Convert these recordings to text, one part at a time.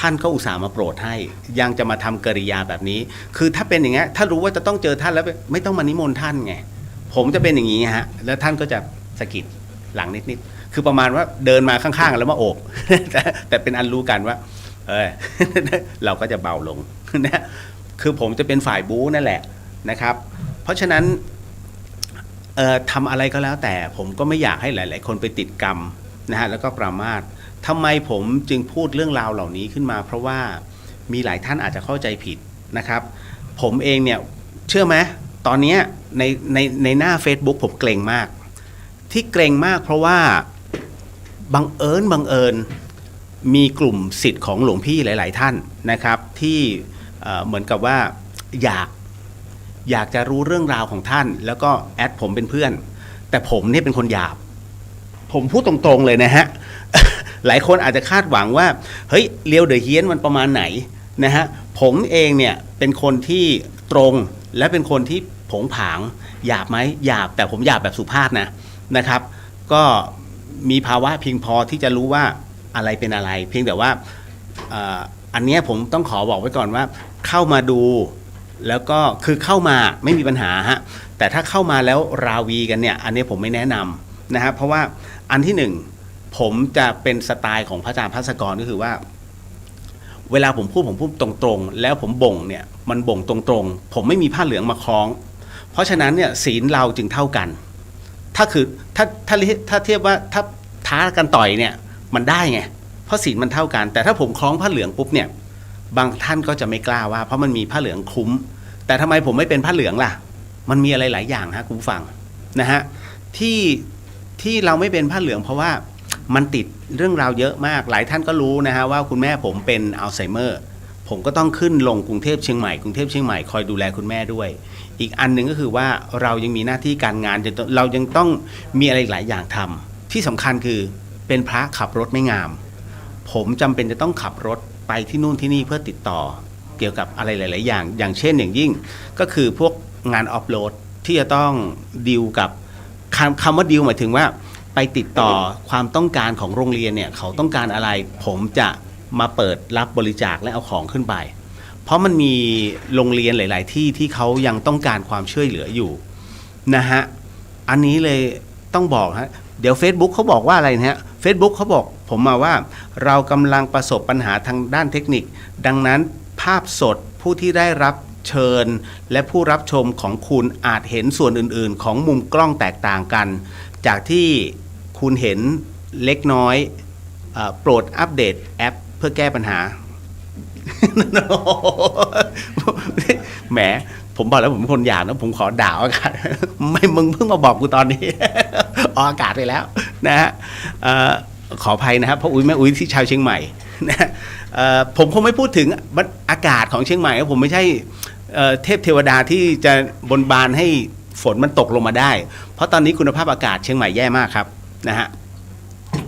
ท่านก็อุตส่าห์มาโปรดให้ยังจะมาทำกริยาแบบนี้คือถ้าเป็นอย่างเงี้ยถ้ารู้ว่าจะต้องเจอท่านแล้วไม่ต้องมานิมนต์ท่านไงผมจะเป็นอย่างนี้ฮะแล้วท่านก็จะสะกิดหลังนิดๆคือประมาณว่าเดินมาข้างๆแล้วมาโอบ แต่เป็นอันรู้กันว่าเราก็จะเบาลงนะคือผมจะเป็นฝ่ายบู๊นั่นแหละนะครับเพราะฉะนั้นทำอะไรก็แล้วแต่ผมก็ไม่อยากให้หลายๆคนไปติดกรรมนะฮะแล้วก็ประมาททำไมผมจึงพูดเรื่องราวเหล่านี้ขึ้นมาเพราะว่ามีหลายท่านอาจจะเข้าใจผิดนะครับผมเองเนี่ยเชื่อไหมตอนนี้ในหน้า Facebook ผมเกรงมากที่เกรงมากเพราะว่าบังเอิญมีกลุ่มศิษย์ของหลวงพี่หลายๆท่านนะครับที่เหมือนกับว่าอยากจะรู้เรื่องราวของท่านแล้วก็แอดผมเป็นเพื่อนแต่ผมเนี่ยเป็นคนหยาบผมพูดตรงๆเลยนะฮะ หลายคนอาจจะคาดหวังว่าเฮ้ยเลียวเดอะเฮียนมันประมาณไหนนะฮะผมเองเนี่ยเป็นคนที่ตรงและเป็นคนที่ผงผางหยาบไหมหยาบแต่ผมหยาบแบบสุภาพนะครับก็มีภาวะเพียงพอที่จะรู้ว่าอะไรเป็นอะไรเพียงแต่ว่าอันนี้ผมต้องขอบอกไว้ก่อนว่าเข้ามาดูแล้วก็คือเข้ามาไม่มีปัญหาฮะแต่ถ้าเข้ามาแล้วราวีกันเนี่ยอันนี้ผมไม่แนะนำนะครับเพราะว่าอันที่หนึ่งผมจะเป็นสไตล์ของพระอาจารย์ภัสกรก็คือว่าเวลาผมพูดตรงๆแล้วผมบ่งเนี่ยมันบ่งตรงๆผมไม่มีผ้าเหลืองมาคล้องเพราะฉะนั้นเนี่ยศีลเราจึงเท่ากันถ้าเทียบว่าถ้าท้ากันต่อยเนี่ยมันได้ไงเพราะศีลมันเท่ากันแต่ถ้าผมคล้องผ้าเหลืองปุ๊บเนี่ยบางท่านก็จะไม่กล้าว่าเพราะมันมีผ้าเหลืองคลุ้มแต่ทำไมผมไม่เป็นผ้าเหลืองล่ะมันมีอะไรหลายอย่างฮะคุณผู้ฟังนะฮะที่เราไม่เป็นผ้าเหลืองเพราะว่ามันติดเรื่องราวเยอะมากหลายท่านก็รู้นะฮะว่าคุณแม่ผมเป็นอัลไซเมอร์ผมก็ต้องขึ้นลงกรุงเทพเชียงใหม่คอยดูแลคุณแม่ด้วยอีกอันหนึ่งก็คือว่าเรายังมีหน้าที่การงานเรายังต้องมีอะไรหลายอย่างทำที่สำคัญคือเป็นพระขับรถไม่งามผมจำเป็นจะต้องขับรถไปที่นู่นที่นี่เพื่อติดต่อเกี่ยวกับอะไรหลายๆอย่างเช่นอย่างยิ่งก็คือพวกงานออฟโหลดที่จะต้องดีลกับคำว่าดีลหมายถึงว่าไปติดต่อความต้องการของโรงเรียนเนี่ยเขาต้องการอะไรผมจะมาเปิดรับบริจาคและเอาของขึ้นไปเพราะมันมีโรงเรียนหลายๆที่ที่เขายังต้องการความช่วยเหลืออยู่นะฮะอันนี้เลยต้องบอกฮะเดี๋ยว Facebook เขาบอกว่าอะไรนะฮะ Facebook เขาบอกผมมาว่าเรากำลังประสบปัญหาทางด้านเทคนิคดังนั้นภาพสดผู้ที่ได้รับเชิญและผู้รับชมของคุณอาจเห็นส่วนอื่นๆของมุมกล้องแตกต่างกันจากที่คุณเห็นเล็กน้อยโปรดอัปเดตแอปเพื่อแก้ปัญหา แหมผมบอกแล้วผมเป็นคนหยาบนะผมขอด่าอากาศไม่มึงเพิ่งมาบอกกูตอนนี้ ออกอากาศไปแล้วนะฮะขออภัยนะครับเพราะอุ้ยแม่อุ้ยที่ชาวเชียงใหม่นะผมคงไม่พูดถึงอากาศของเชียงใหม่ผมไม่ใช่เทพเทวดาที่จะบนบานให้ฝนมันตกลงมาได้เพราะตอนนี้คุณภาพอากาศเชียงใหม่แย่มากครับนะฮะ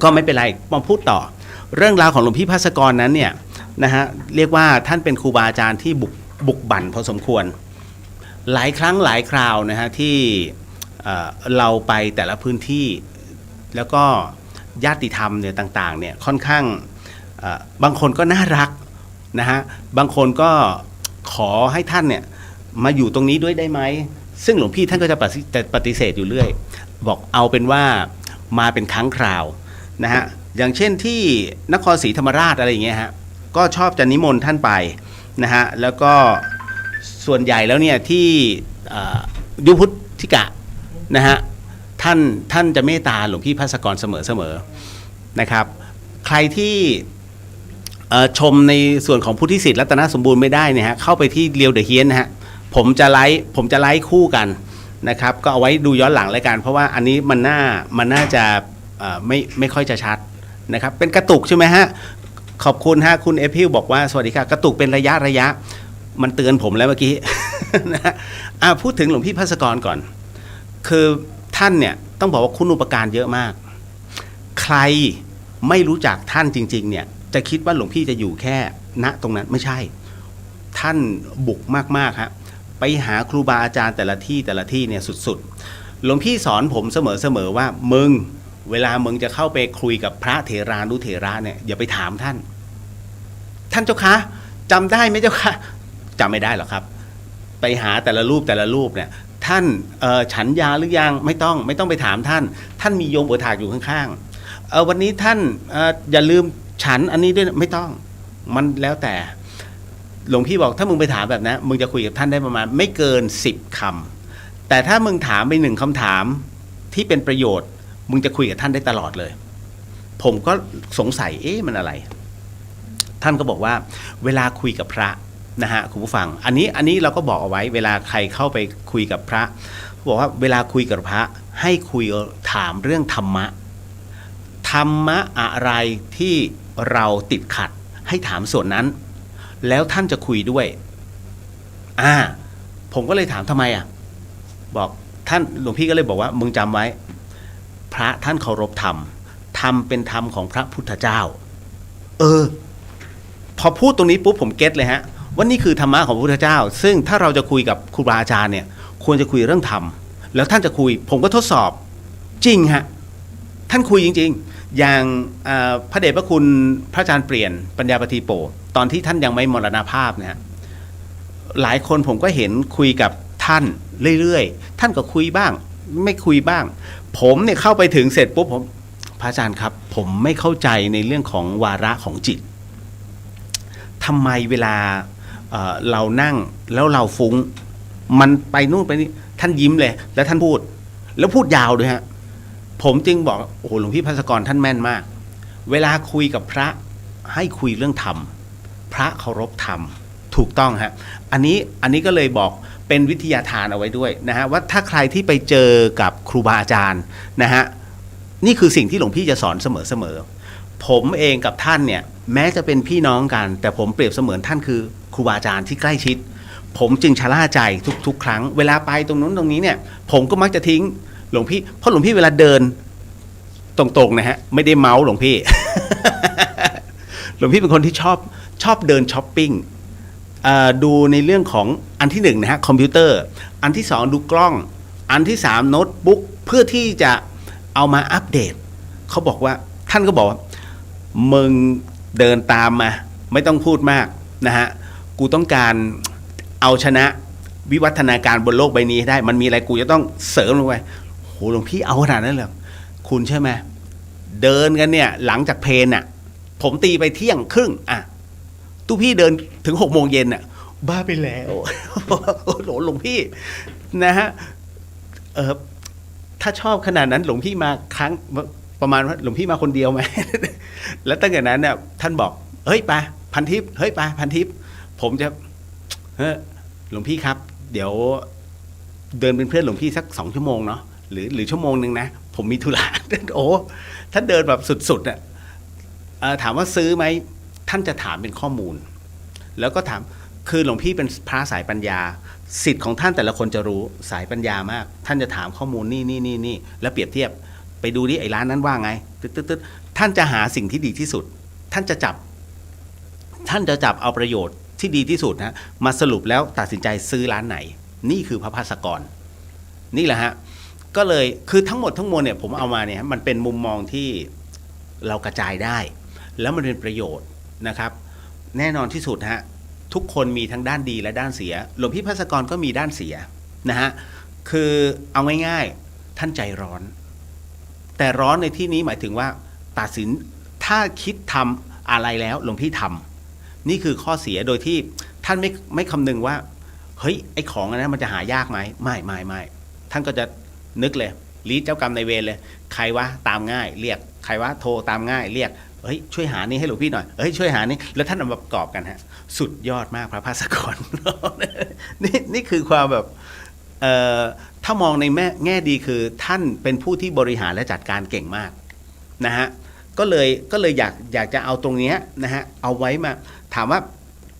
ก็ไม่เป็นไรมาพูดต่อเรื่องราวของหลวงพี่ภัสกรนั้นเนี่ยนะฮะเรียกว่าท่านเป็นครูบาอาจารย์ที่บุกบั่นพอสมควรหลายครั้งหลายคราวนะฮะที่เราไปแต่ละพื้นที่แล้วก็ญาติธรรมเนี่ยต่างๆเนี่ยค่อนข้างบางคนก็น่ารักนะฮะบางคนก็ขอให้ท่านเนี่ยมาอยู่ตรงนี้ด้วยได้ไหมซึ่งหลวงพี่ท่านก็จะปฏิเสธอยู่เรื่อยบอกเอาเป็นว่ามาเป็นครั้งคราวนะฮะอย่างเช่นที่นครศรีธรรมราชอะไรอย่างเงี้ยฮะก็ชอบจะนิมนต์ท่านไปนะฮะแล้วก็ส่วนใหญ่แล้วเนี่ยที่ยุพุทธิกะนะฮะท่านจะเมตตาหลวงพี่ภัสกรเสมอนะครับใครที่ชมในส่วนของพุทธิสิทธิ์รัตนสมบูรณ์ไม่ได้เนี่ยฮะเข้าไปที่เรียวเดอะเฮียนนะฮะผมจะไลฟ์คู่กันนะครับก็เอาไว้ดูย้อนหลังเลยกันเพราะว่าอันนี้มันน่าจะไม่ค่อยจะชัดนะครับเป็นกระตุกใช่ไหมฮะขอบคุณฮะคุณเอพิลบอกว่าสวัสดีค่ะกระตุกเป็นระยะมันเตือนผมแล้วเมื่อกี้ นะพูดถึงหลวงพี่ภัสกรก่อนคือท่านเนี่ยต้องบอกว่าคุณอุปการเยอะมากใครไม่รู้จักท่านจริงๆเนี่ยจะคิดว่าหลวงพี่จะอยู่แค่ณตรงนั้นไม่ใช่ท่านบุกมากๆฮะไปหาครูบาอาจารย์แต่ละที่เนี่ยสุดๆหลวงพี่สอนผมเสมอว่ามึงเวลามึงจะเข้าไปคุยกับพระเถรานุเถระเนี่ยอย่าไปถามท่าน ท่านเจ้าคะจำได้ไหมเจ้าคะจำไม่ได้หรอกครับไปหาแต่ละรูปเนี่ยท่านฉันยาหรือยังไม่ต้องไปถามท่านมีโยมอุปถากอยู่ข้างๆวันนี้ท่านอย่าลืมฉันอันนี้ด้วยไม่ต้องมันแล้วแต่หลวงพี่บอกถ้ามึงไปถามแบบนั้นมึงจะคุยกับท่านได้ประมาณไม่เกิน10 คำแต่ถ้ามึงถามไป1 คำถามที่เป็นประโยชน์มึงจะคุยกับท่านได้ตลอดเลยผมก็สงสัยมันอะไรท่านก็บอกว่าเวลาคุยกับพระนะฮะคุณผู้ฟังอันนี้เราก็บอกเอาไว้เวลาใครเข้าไปคุยกับพระบอกว่าเวลาคุยกับพระให้คุยถามเรื่องธรรมะอะไรที่เราติดขัดให้ถามส่วนนั้นแล้วท่านจะคุยด้วยผมก็เลยถามทำไมบอกท่านหลวงพี่ก็เลยบอกว่ามึงจำไว้พระท่านเคารพธรรมเป็นธรรมของพระพุทธเจ้าพอพูดตรงนี้ปุ๊บผมเก็ตเลยฮะว่านี่คือธรรมะของพระพุทธเจ้าซึ่งถ้าเราจะคุยกับครูบาอาจารย์เนี่ยควรจะคุยเรื่องธรรมแล้วท่านจะคุยผมก็ทดสอบจริงฮะท่านคุยจริงๆอย่างพระเดชพระคุณพระอาจารย์เปลี่ยนปัญญาปฏิโปตอนที่ท่านยังไม่มรณภาพนะฮะหลายคนผมก็เห็นคุยกับท่านเรื่อยๆท่านก็คุยบ้างไม่คุยบ้างผมเนี่ยเข้าไปถึงเสร็จปุ๊บผมพระอาจารย์ครับผมไม่เข้าใจในเรื่องของวาระของจิตทำไมเวลาเรานั่งแล้วเราฟุ้งมันไปนู่นไปนี่ท่านยิ้มเลยแล้วท่านพูดแล้วพูดยาวด้วยฮะผมจึงบอกโอ้โหหลวงพี่ภัสกรท่านแม่นมากเวลาคุยกับพระให้คุยเรื่องธรรมพระเคารพธรรมถูกต้องฮะอันนี้ก็เลยบอกเป็นวิทยาทานเอาไว้ด้วยนะฮะว่าถ้าใครที่ไปเจอกับครูบาอาจารย์นะฮะนี่คือสิ่งที่หลวงพี่จะสอนเสมอผมเองกับท่านเนี่ยแม้จะเป็นพี่น้องกันแต่ผมเปรียบเสมือนท่านคือครูบาอาจารย์ที่ใกล้ชิดผมจึงชะล่าใจทุกครั้งเวลาไปตรงนู้นตรงนี้เนี่ยผมก็มักจะทิ้งหลวงพี่เพราะหลวงพี่เวลาเดินตรงๆนะฮะไม่ได้เมาส์หลวงพี่ หลวงพี่เป็นคนที่ชอบเดินช้อปปิ้งดูในเรื่องของอันที่1นะฮะคอมพิวเตอร์อันที่2ดูกล้องอันที่3โน้ตบุ๊กเพื่อที่จะเอามาอัปเดตเขาบอกว่าท่านก็บอกว่ามึงเดินตามมาไม่ต้องพูดมากนะฮะกูต้องการเอาชนะวิวัฒนาการบนโลกใบนี้ให้ได้มันมีอะไรกูจะต้องเสริมลงไปโหหลวงพี่เอาขนาดนั้นเลยคุณใช่ไหมเดินกันเนี่ยหลังจากเพลน่ะผมตีไปเที่ยงครึ่งตู้พี่เดินถึง6 โมงเย็นบ้าไปแล้วหลวงพี่นะฮะถ้าชอบขนาดนั้นหลวงพี่มาครั้งประมาณว่าหลวงพี่มาคนเดียวไหม แล้วตั้งแต่นั้นเนี่ยท่านบอกเฮ้ยไปพันทิพย์เฮ้ยไปพันทิพย์ผมจะหลวงพี่ครับเดี๋ยวเดินเป็นเพื่อนหลวงพี่สัก2 ชั่วโมงเนาะหรือชั่วโมงนึงนะผมมีธุระ โอ้ท่านเดินแบบสุดๆถามว่าซื้อไหมท่านจะถามเป็นข้อมูลแล้วก็ถามคือหลวงพี่เป็นพระสายปัญญาสิทธิ์ของท่านแต่ละคนจะรู้สายปัญญามากท่านจะถามข้อมูลนี่แล้วเปรียบเทียบไปดูดิไอ้ร้านนั้นว่าไงตึ๊ดท่านจะหาสิ่งที่ดีที่สุดท่านจะจับเอาประโยชน์ที่ดีที่สุดนะมาสรุปแล้วตัดสินใจซื้อร้านไหนนี่คือพระภาสกรนี่แหละฮะก็เลยคือทั้งหมดทั้งมวลเนี่ยผมเอามาเนี่ยมันเป็นมุมมองที่เรากระจายได้แล้วมันเป็นประโยชน์นะครับแน่นอนที่สุดฮะทุกคนมีทั้งด้านดีและด้านเสียหลวงพี่ภัสกรก็มีด้านเสียนะฮะคือเอาง่ายๆท่านใจร้อนแต่ร้อนในที่นี้หมายถึงว่าตัดสินถ้าคิดทำอะไรแล้วหลวงพี่ทำนี่คือข้อเสียโดยที่ท่านไม่คำนึงว่าเฮ้ยไอ้ของอันนั้นมันจะหายากไหมไม่ท่านก็จะนึกเลยลีดเจ้ากรรมนายเวรเลยใครวะตามง่ายเรียกใครวะโทรตามง่ายเรียกเฮ้ยช่วยหานี่ให้หลวงพี่หน่อยเฮ้ยช่วยหานี่แล้วท่านเอามาประกอบกันฮะสุดยอดมากพระภาสกร นี่คือความแบบถ้ามองในแง่ดีคือท่านเป็นผู้ที่บริหารและจัดการเก่งมากนะฮะก็เลยอยากจะเอาตรงนี้นะฮะเอาไว้มาถามว่า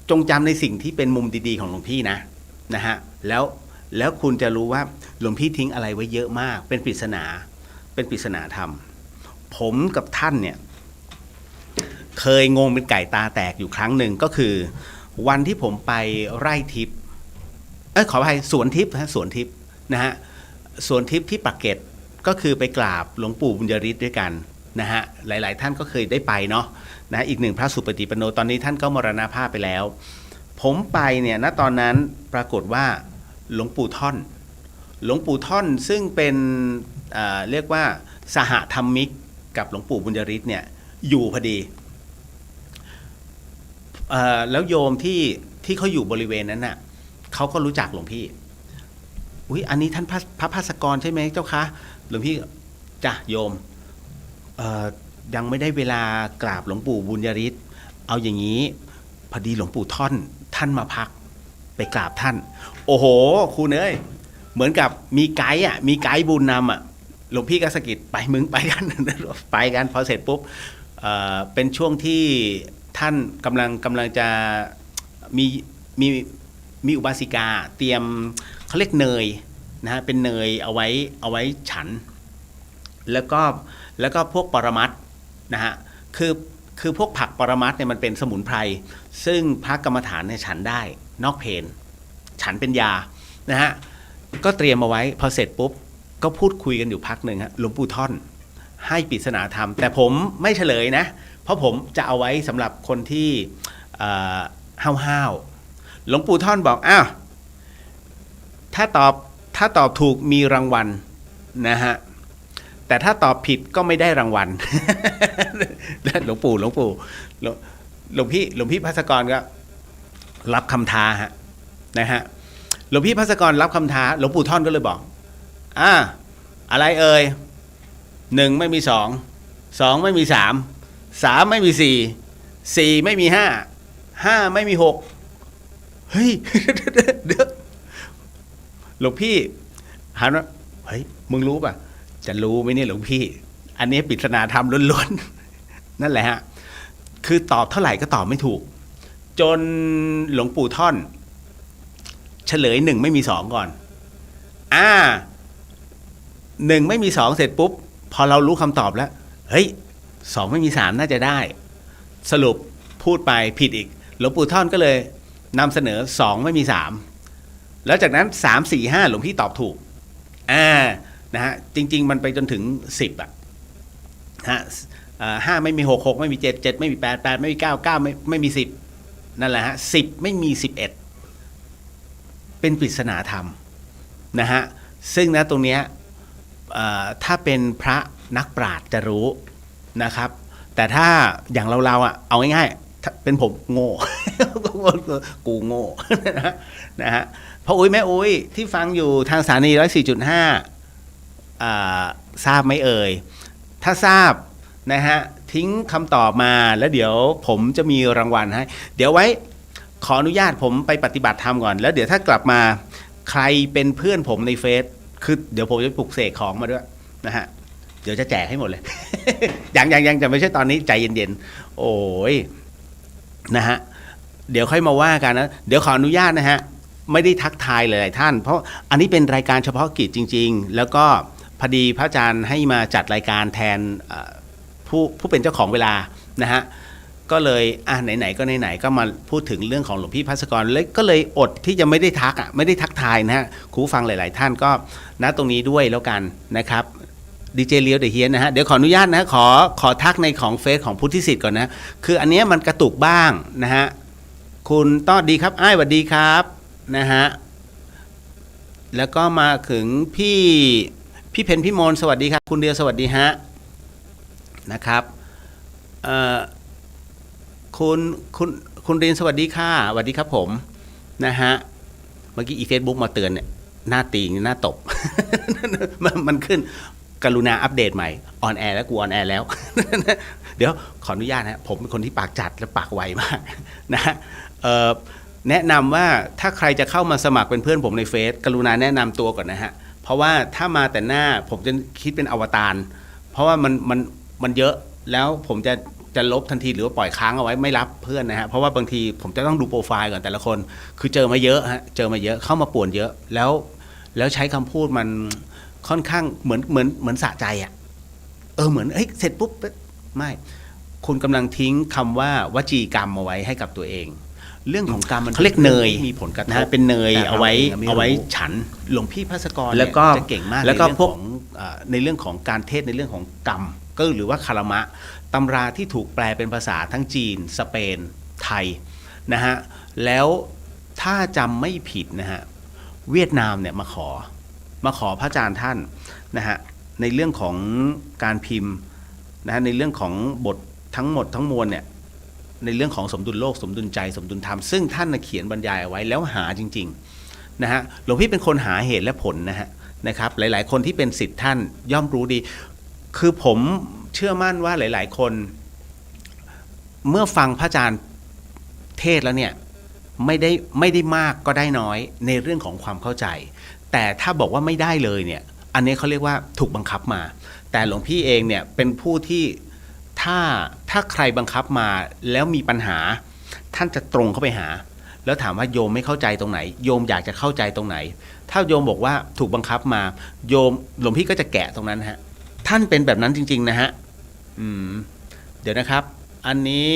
จงจำในสิ่งที่เป็นมุมดีๆของหลวงพี่นะฮะแล้วคุณจะรู้ว่าหลวงพี่ทิ้งอะไรไว้เยอะมากเป็นปริศนาธรรมผมกับท่านเนี่ยเคยงงเป็นไก่ตาแตกอยู่ครั้งหนึ่งก็คือวันที่ผมไปไร่ทิพย์ขออภัยสวนทิพย์นะฮะสวนทิพย์ที่ปากเกร็ดก็คือไปกราบหลวงปู่บุญยฤทธิ์ด้วยกัน นะฮะหลายๆท่านก็เคยได้ไปเนาะนะอีกหนึ่งพระสุปฏิปันโนตอนนี้ท่านก็มรณภาพไปแล้วผมไปเนี่ยณตอนนั้นปรากฏว่าหลวงปู่ท่อนซึ่งเป็นเรียกว่าสหธรรมิกกับหลวงปู่บุญยริศเนี่ยอยู่พอดีแล้วโยมที่เขาอยู่บริเวณนั้นน่ะเขาก็รู้จักหลวงพี่อุ๊ยอันนี้ท่านพระภาสกรใช่ไหมเจ้าคะหลวงพี่จ้ะโยมยังไม่ได้เวลากราบหลวงปู่บุญยริศเอาอย่างนี้พอดีหลวงปู่ท่านมาพักไปกราบท่านโอ้โหครูเนยเหมือนกับมีไกด์บุญนำหลวงพี่ก็สะกิดไปมึงไปกัน ไปกันพอเสร็จปุ๊บเป็นช่วงที่ท่านกำลังจะมีอุบาสิกาเตรียมเขาเรียกเนยนะฮะเป็นเนยเอาไว้ฉันแล้วก็พวกปรมัตถ์นะฮะคือพวกผักปรมัตถ์เนี่ยมันเป็นสมุนไพรซึ่งพระกรรมฐานเนี่ยฉันได้นอกเพลฉันเป็นยานะฮะก็เตรียมเอาไว้พอเสร็จปุ๊บก็พูดคุยกันอยู่พักหนึ่งฮะหลวงปู่ท่อนให้ปริศนาธรรมแต่ผมไม่เฉลยนะเพราะผมจะเอาไว้สำหรับคนที่ห้าวหลวงปู่ท่อนบอกอ้าวถ้าตอบถูกมีรางวัลนะฮะแต่ถ้าตอบผิดก็ไม่ได้รางวัล หลวงพี่ภัสกรก็รับคำท้าฮะนะฮะหลวงพี่ภัสกรรับคำท้าหลวงปู่ท่อนก็เลยบอกอะไรเอ่ย1ไม่มี2 2ไม่มี3 3ไม่มี4 4ไม่มี5 5ไม่มี6เฮ้ย เดี๋ยวหลวงพี่หันว่าเฮ้ยมึงรู้ป่ะจะรู้ไหมเนี่ยหลวงพี่อันนี้ปริศนาธรรมล้วนๆ นั่นแหละฮะคือตอบเท่าไหร่ก็ตอบไม่ถูกจนหลวงปู่ท่อนเฉลย1ไม่มี2ก่อน1ไม่มี2เสร็จปุ๊บพอเรารู้คำตอบแล้วเฮ้ย2ไม่มี3น่าจะได้สรุปพูดไปผิดอีกหลวงปู่ท่อนก็เลยนำเสนอ2ไม่มี3แล้วจากนั้น3 4 5หลวงพี่ตอบถูกนะฮะจริงๆมันไปจนถึง10ฮะ5ไม่มี6 6ไม่มี7 7ไม่มี8 8ไม่มี9 9ไม่มี10นั่นแหละฮะ10ไม่มี11เป็นปริศนาธรรมนะฮะซึ่งนะตรงเนี้ยถ้าเป็นพระนักปราชญ์จะรู้นะครับแต่ถ้าอย่างเราเอาง่ายๆเป็นผมโง่ กูโง่ นะฮะพ่ออุ้ยแม่อุ้ยที่ฟังอยู่ทางสถานี 104.5 ทราบไหมเอ่ยถ้าทราบนะฮะทิ้งคำตอบมาแล้วเดี๋ยวผมจะมีรางวัลให้เดี๋ยวไว้ขออนุญาตผมไปปฏิบัติธรรมก่อนแล้วเดี๋ยวถ้ากลับมาใครเป็นเพื่อนผมในเฟซคือเดี๋ยวผมจะปลุกเสกของมาด้วยนะฮะเดี๋ยวจะแจกให้หมดเลย ยังจะไม่ใช่ตอนนี้ใจเย็นๆโอ้ยนะฮะเดี๋ยวค่อยมาว่ากันนะเดี๋ยวขออนุญาตนะฮะไม่ได้ทักทายหลายๆท่านเพราะอันนี้เป็นรายการเฉพาะกิจจริงๆแล้วก็พอดีพระอาจารย์ให้มาจัดรายการแทนผู้เป็นเจ้าของเวลานะฮะก็เลยไหนๆก็ไหนๆก็มาพูดถึงเรื่องของหลวงพี่ภัสกรเลยก็เลยอดที่จะไม่ได้ทักทายนะฮะครูฟังหลายๆท่านก็ณตรงนี้ด้วยแล้วกันนะครับดีเจเลียวเดอะเฮียนนะฮะเดี๋ยวขออนุญาตนะขอทักในของเฟซของพุทธิสิทธิ์ก่อนนะคืออันนี้มันกระตุกบ้างนะฮะคุณต้อดีครับสวัสดีครับนะฮะแล้วก็มาถึงพี่เพนพี่มนสวัสดีครับคุณเดียวสวัสดีฮะนะครับคุณเรียนสวัสดีค่ะสวัสดีครับผมนะฮะเมื่อกี้อีเฟซบุ๊กมาเตือนเนี่ยหน้าตีหน้าตบ มันขึ้นกรุณาอัปเดตใหม่ออนแอร์แล้วกูออนแอร์แล้ว เดี๋ยวขออนุญาตนะผมเป็นคนที่ปากจัดและปากไวมากนะฮะแนะนำว่าถ้าใครจะเข้ามาสมัครเป็นเพื่อนผมในเฟซกรุณาแนะนำตัวก่อนนะฮะเพราะว่าถ้ามาแต่หน้าผมจะคิดเป็นอวตารเพราะว่ามันเยอะแล้วผมจะลบทันทีหรือว่าปล่อยค้างเอาไว้ไม่รับเพื่อนนะฮะเพราะว่าบางทีผมจะต้องดูโปรไฟล์ก่อนแต่ละคนคือเจอมาเยอะฮะเจอมาเยอะเข้ามาป่วนเยอะแล้วใช้คำพูดมันค่อนข้างเหมือนสะใจอ่ะเหมือนเสร็จปุ๊บไม่คุณกำลังทิ้งคำว่าวจีกรรมเอาไว้ให้กับตัวเองเรื่องของกรรมมันเขาเรียกเนยมีผลกระทบเป็นเนยเอาไว้ฉันหลวงพี่ภัสกรแล้วก็จะเก่งมากแล้วก็พวกในเรื่องของการเทศในเรื่องของกรรม ก็หรือว่าคารมะตำราที่ถูกแปลเป็นภาษาทั้งจีนสเปนไทยนะฮะแล้วถ้าจำไม่ผิดนะฮะเวียดนามเนี่ยมาขอพระอาจารย์ท่านนะฮะในเรื่องของการพิมพ์นะฮะในเรื่องของบททั้งหมดทั้งมวลเนี่ยในเรื่องของสมดุลโลกสมดุลใจสมดุลธรรมซึ่งท่านเขียนบรรยายเอาไว้แล้วหาจริงๆนะฮะหลวงพี่เป็นคนหาเหตุและผลนะครับหลายๆคนที่เป็นศิษย์ท่านย่อมรู้ดีคือผมเชื่อมั่นว่าหลายๆคนเมื่อฟังพระอาจารย์เทศแล้วเนี่ยไม่ได้มากก็ได้น้อยในเรื่องของความเข้าใจแต่ถ้าบอกว่าไม่ได้เลยเนี่ยอันนี้เขาเรียกว่าถูกบังคับมาแต่หลวงพี่เองเนี่ยเป็นผู้ที่ถ้าใครบังคับมาแล้วมีปัญหาท่านจะตรงเข้าไปหาแล้วถามว่าโยมไม่เข้าใจตรงไหนโยมอยากจะเข้าใจตรงไหนถ้าโยมบอกว่าถูกบังคับมาโยมหลวงพี่ก็จะแกะตรงนั้นฮะท่านเป็นแบบนั้นจริงๆนะฮะเดี๋ยวนะครับอันนี้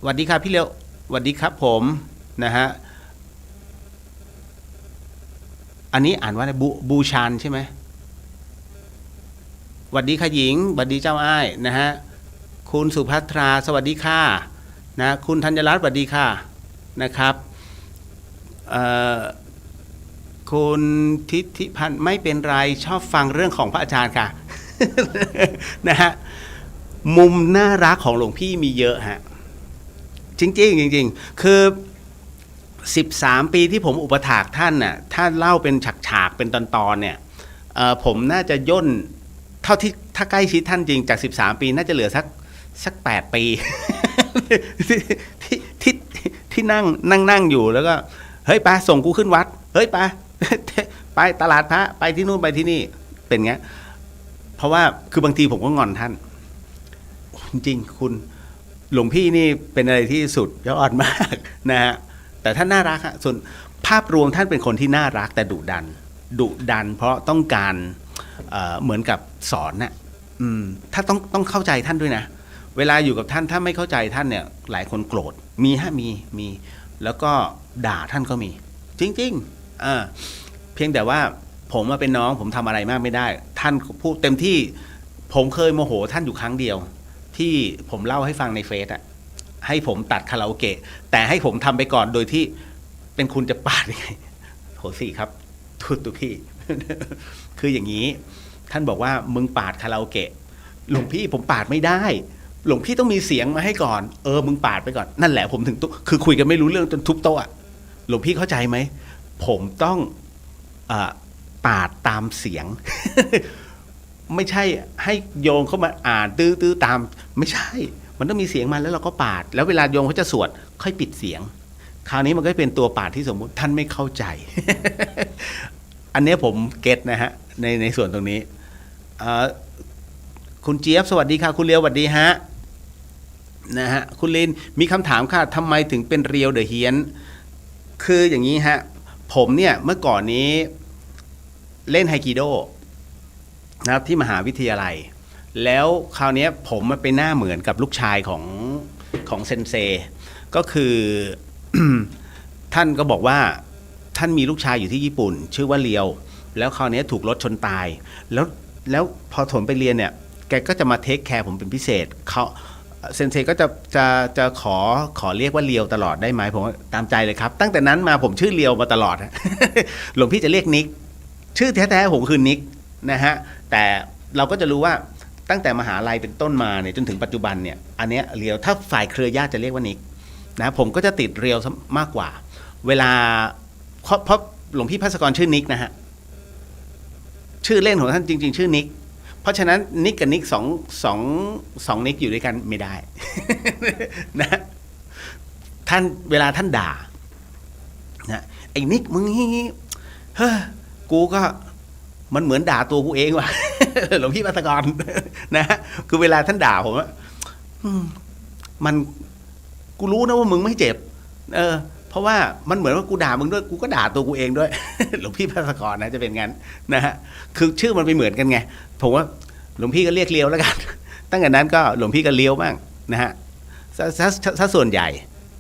สวัสดีครับพี่เลี้ยวสวัสดีครับผมนะฮะอันนี้อ่านว่าบูชานใช่ไหมสวัสดีค่ะหญิงสวัสดีเจ้าอ้ายนะฮะคุณสุภัทราสวัสดีค่ะนะคุณธัญรัตน์สวัสดีค่ะนะครับคุณทิติพันธ์ไม่เป็นไรชอบฟังเรื่องของพระอาจารย์ค่ะ นะฮะมุมน่ารักของหลวงพี่มีเยอะฮะจริงๆคือ13 ปีที่ผมอุปถากท่านน่ะถ้าเล่าเป็นฉากๆเป็นตอนๆเนี่ยผมน่าจะย่นเท่าที่ถ้าใกล้ชิดท่านจริงจาก13 ปีน่าจะเหลือสัก8 ปี ที่นั่งอยู่แล้วก็เฮ้ยไปส่งกูขึ้นวัดเฮ้ยไปตลาดพระไปที่นู่นไปที่นี่เป็นไงเพราะว่าคือบางทีผมก็งอนท่านจริงๆคุณหลวงพี่นี่เป็นอะไรที่สุดยอดมากนะฮะแต่ท่านน่ารักฮะส่วนภาพรวมท่านเป็นคนที่น่ารักแต่ดุดันเพราะต้องการเหมือนกับสอนน่ะถ้าต้องเข้าใจท่านด้วยนะเวลาอยู่กับท่านถ้าไม่เข้าใจท่านเนี่ยหลายคนโกรธมีแล้วก็ด่าท่านก็มีจริงๆเพียงแต่ว่าผมมาเป็นน้องผมทำอะไรมากไม่ได้ท่านพูดเต็มที่ผมเคยโมโหท่านอยู่ครั้งเดียวที่ผมเล่าให้ฟังในเฟซให้ผมตัดคาราโอเกะแต่ให้ผมทำไปก่อนโดยที่เป็นคุณจะปาดยังไงโหสิครับทุกพี่ คืออย่างนี้ท่านบอกว่ามึงปาดคาราโอเกะหลวงพี่ผมปาดไม่ได้หลวงพี่ต้องมีเสียงมาให้ก่อนมึงปาดไปก่อนนั่นแหละผมถึงคือคุยกันไม่รู้เรื่องจนทุบโต๊ะหลวงพี่เข้าใจไหมผมต้องปาดตามเสียง ไม่ใช่ให้โยงเข้ามาอ่านตื้อตามไม่ใช่มันต้องมีเสียงมาแล้วเราก็ปาดแล้วเวลาโยงเขาจะสวดค่อยปิดเสียงคราวนี้มันก็เป็นตัวปาดที่สมมุติท่านไม่เข้าใจ อันนี้ผมเก็ตนะฮะในส่วนตรงนี้คุณเจี๊ยบสวัสดีค่ะคุณเลียวสวัสดีฮะนะฮะคุณลินมีคำถามค่ะทำไมถึงเป็นเรียวเดอะเฮียนคืออย่างนี้ฮะผมเนี่ยเมื่อก่อนนี้เล่นไฮกิโดนะครับที่มหาวิทยาลัยแล้วคราวนี้ผมมาเป็นหน้าเหมือนกับลูกชายของเซนเซก็คือ ท่านก็บอกว่าท่านมีลูกชายอยู่ที่ญี่ปุ่นชื่อว่าเลียวแล้วคราวนี้ถูกรถชนตายแล้วพอผมไปเรียนเนี่ยแกก็จะมาเทคแคร์ผมเป็นพิเศษเขาเซนเซก็จะขอเรียกว่าเลียวตลอดได้ไหมผมตามใจเลยครับตั้งแต่นั้นมาผมชื่อเลียวมาตลอด หลวงพี่จะเรียกนิกชื่อแท้ๆผมคือนิกนะฮะแต่เราก็จะรู้ว่าตั้งแต่มหาลัยเป็นต้นมาเนี่ยจนถึงปัจจุบันเนี่ยอันเนี้ยเรียวถ้าฝ่ายเครือญาติจะเรียกว่านิกนะผมก็จะติดเรียวมากกว่าเวลาเพราะหลวงพี่ภัสกรชื่อนิกนะฮะชื่อเล่นของท่านจริงๆชื่อนิกเพราะฉะนั้นนิกกับนิกสองนิกอยู่ด้วยกันไม่ได้ นะท่านเวลาท่านด่านะไอ้นิกมึงงี้เฮ้อกูก็มันเหมือนด่าตัวกูเองว่ะ หลวงพี่ภัสกร นะคือเวลาท่านด่าผมว่ามันกูรู้นะว่ามึงไม่เจ็บเพราะว่ามันเหมือนว่ากูด่ามึงด้วยกูก็ด่าตัวกูเองด้วย หลวงพี่ภัสกรนะจะเป็นงั้นนะฮะคือชื่อมันไปเหมือนกันไงผมว่าหลวงพี่ก็เรียกเลี้ยวแล้วกัน ตั้งแต่นั้นก็หลวงพี่ก็เลี้ยวบ้างนะฮะซะส่วนใหญ่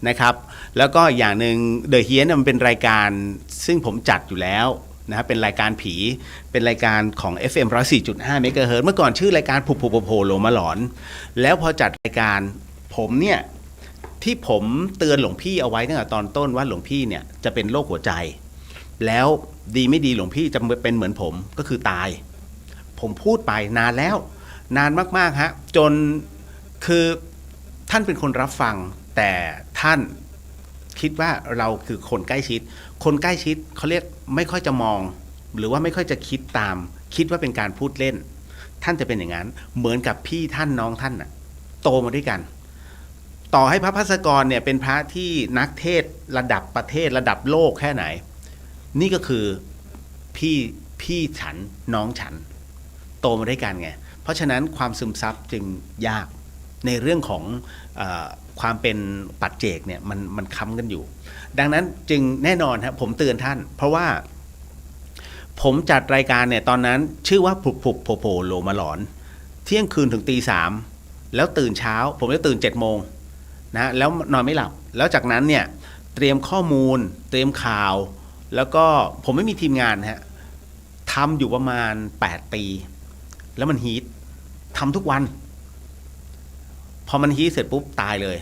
นะครับแล้วก็อย่างหนึ่งเดอะเฮียนมันเป็นรายการซึ่งผมจัดอยู่แล้ว นะฮะเป็นรายการผีเป็นรายการของ FM 104.5 เมกะเฮิรตซ์เมื่อก่อนชื่อรายการผุโผล่โลมาหลอน แล้วพอจัดรายการผมเนี่ยที่ผมเตือนหลวงพี่เอาไว้ตั้งแต่ตอนต้นว่าหลวงพี่เนี่ยจะเป็นโรคหัวใจแล้วดีไม่ดีหลวงพี่จะเป็นเหมือนผมก็คือตายผมพูดไปนานแล้วนานมากๆฮะจนคือท่านเป็นคนรับฟังแต่ท่านคิดว่าเราคือคนใกล้ชิดคนใกล้ชิดเขาเรียกไม่ค่อยจะมองหรือว่าไม่ค่อยจะคิดตามคิดว่าเป็นการพูดเล่นท่านจะเป็นอย่างนั้นเหมือนกับพี่ท่านน้องท่านน่ะโตมาด้วยกันต่อให้พระภัสกรเนี่ยเป็นพระที่นักเทศระดับประเทศระดับโลกแค่ไหนนี่ก็คือพี่ฉันน้องฉันโตมาด้วยกันไงเพราะฉะนั้นความซึมซับจึงยากในเรื่องของความเป็นปัจเจกเนี่ยมันค้ำกันอยู่ดังนั้นจึงแน่นอนครับผมเตือนท่านเพราะว่าผมจัดรายการเนี่ยตอนนั้นชื่อว่าผุโผล่โลมาหลอนเที่ยงคืนถึงตี 3แล้วตื่นเช้าผมจะตื่น7 โมงนะแล้วนอนไม่หลับแล้วจากนั้นเนี่ยเตรียมข้อมูลเตรียมข่าวแล้วก็ผมไม่มีทีมงานฮะทำอยู่ประมาณ8 ปีแล้วมันฮีททำทุกวันพอมันฮีทเสร็จปุ๊บตายเลย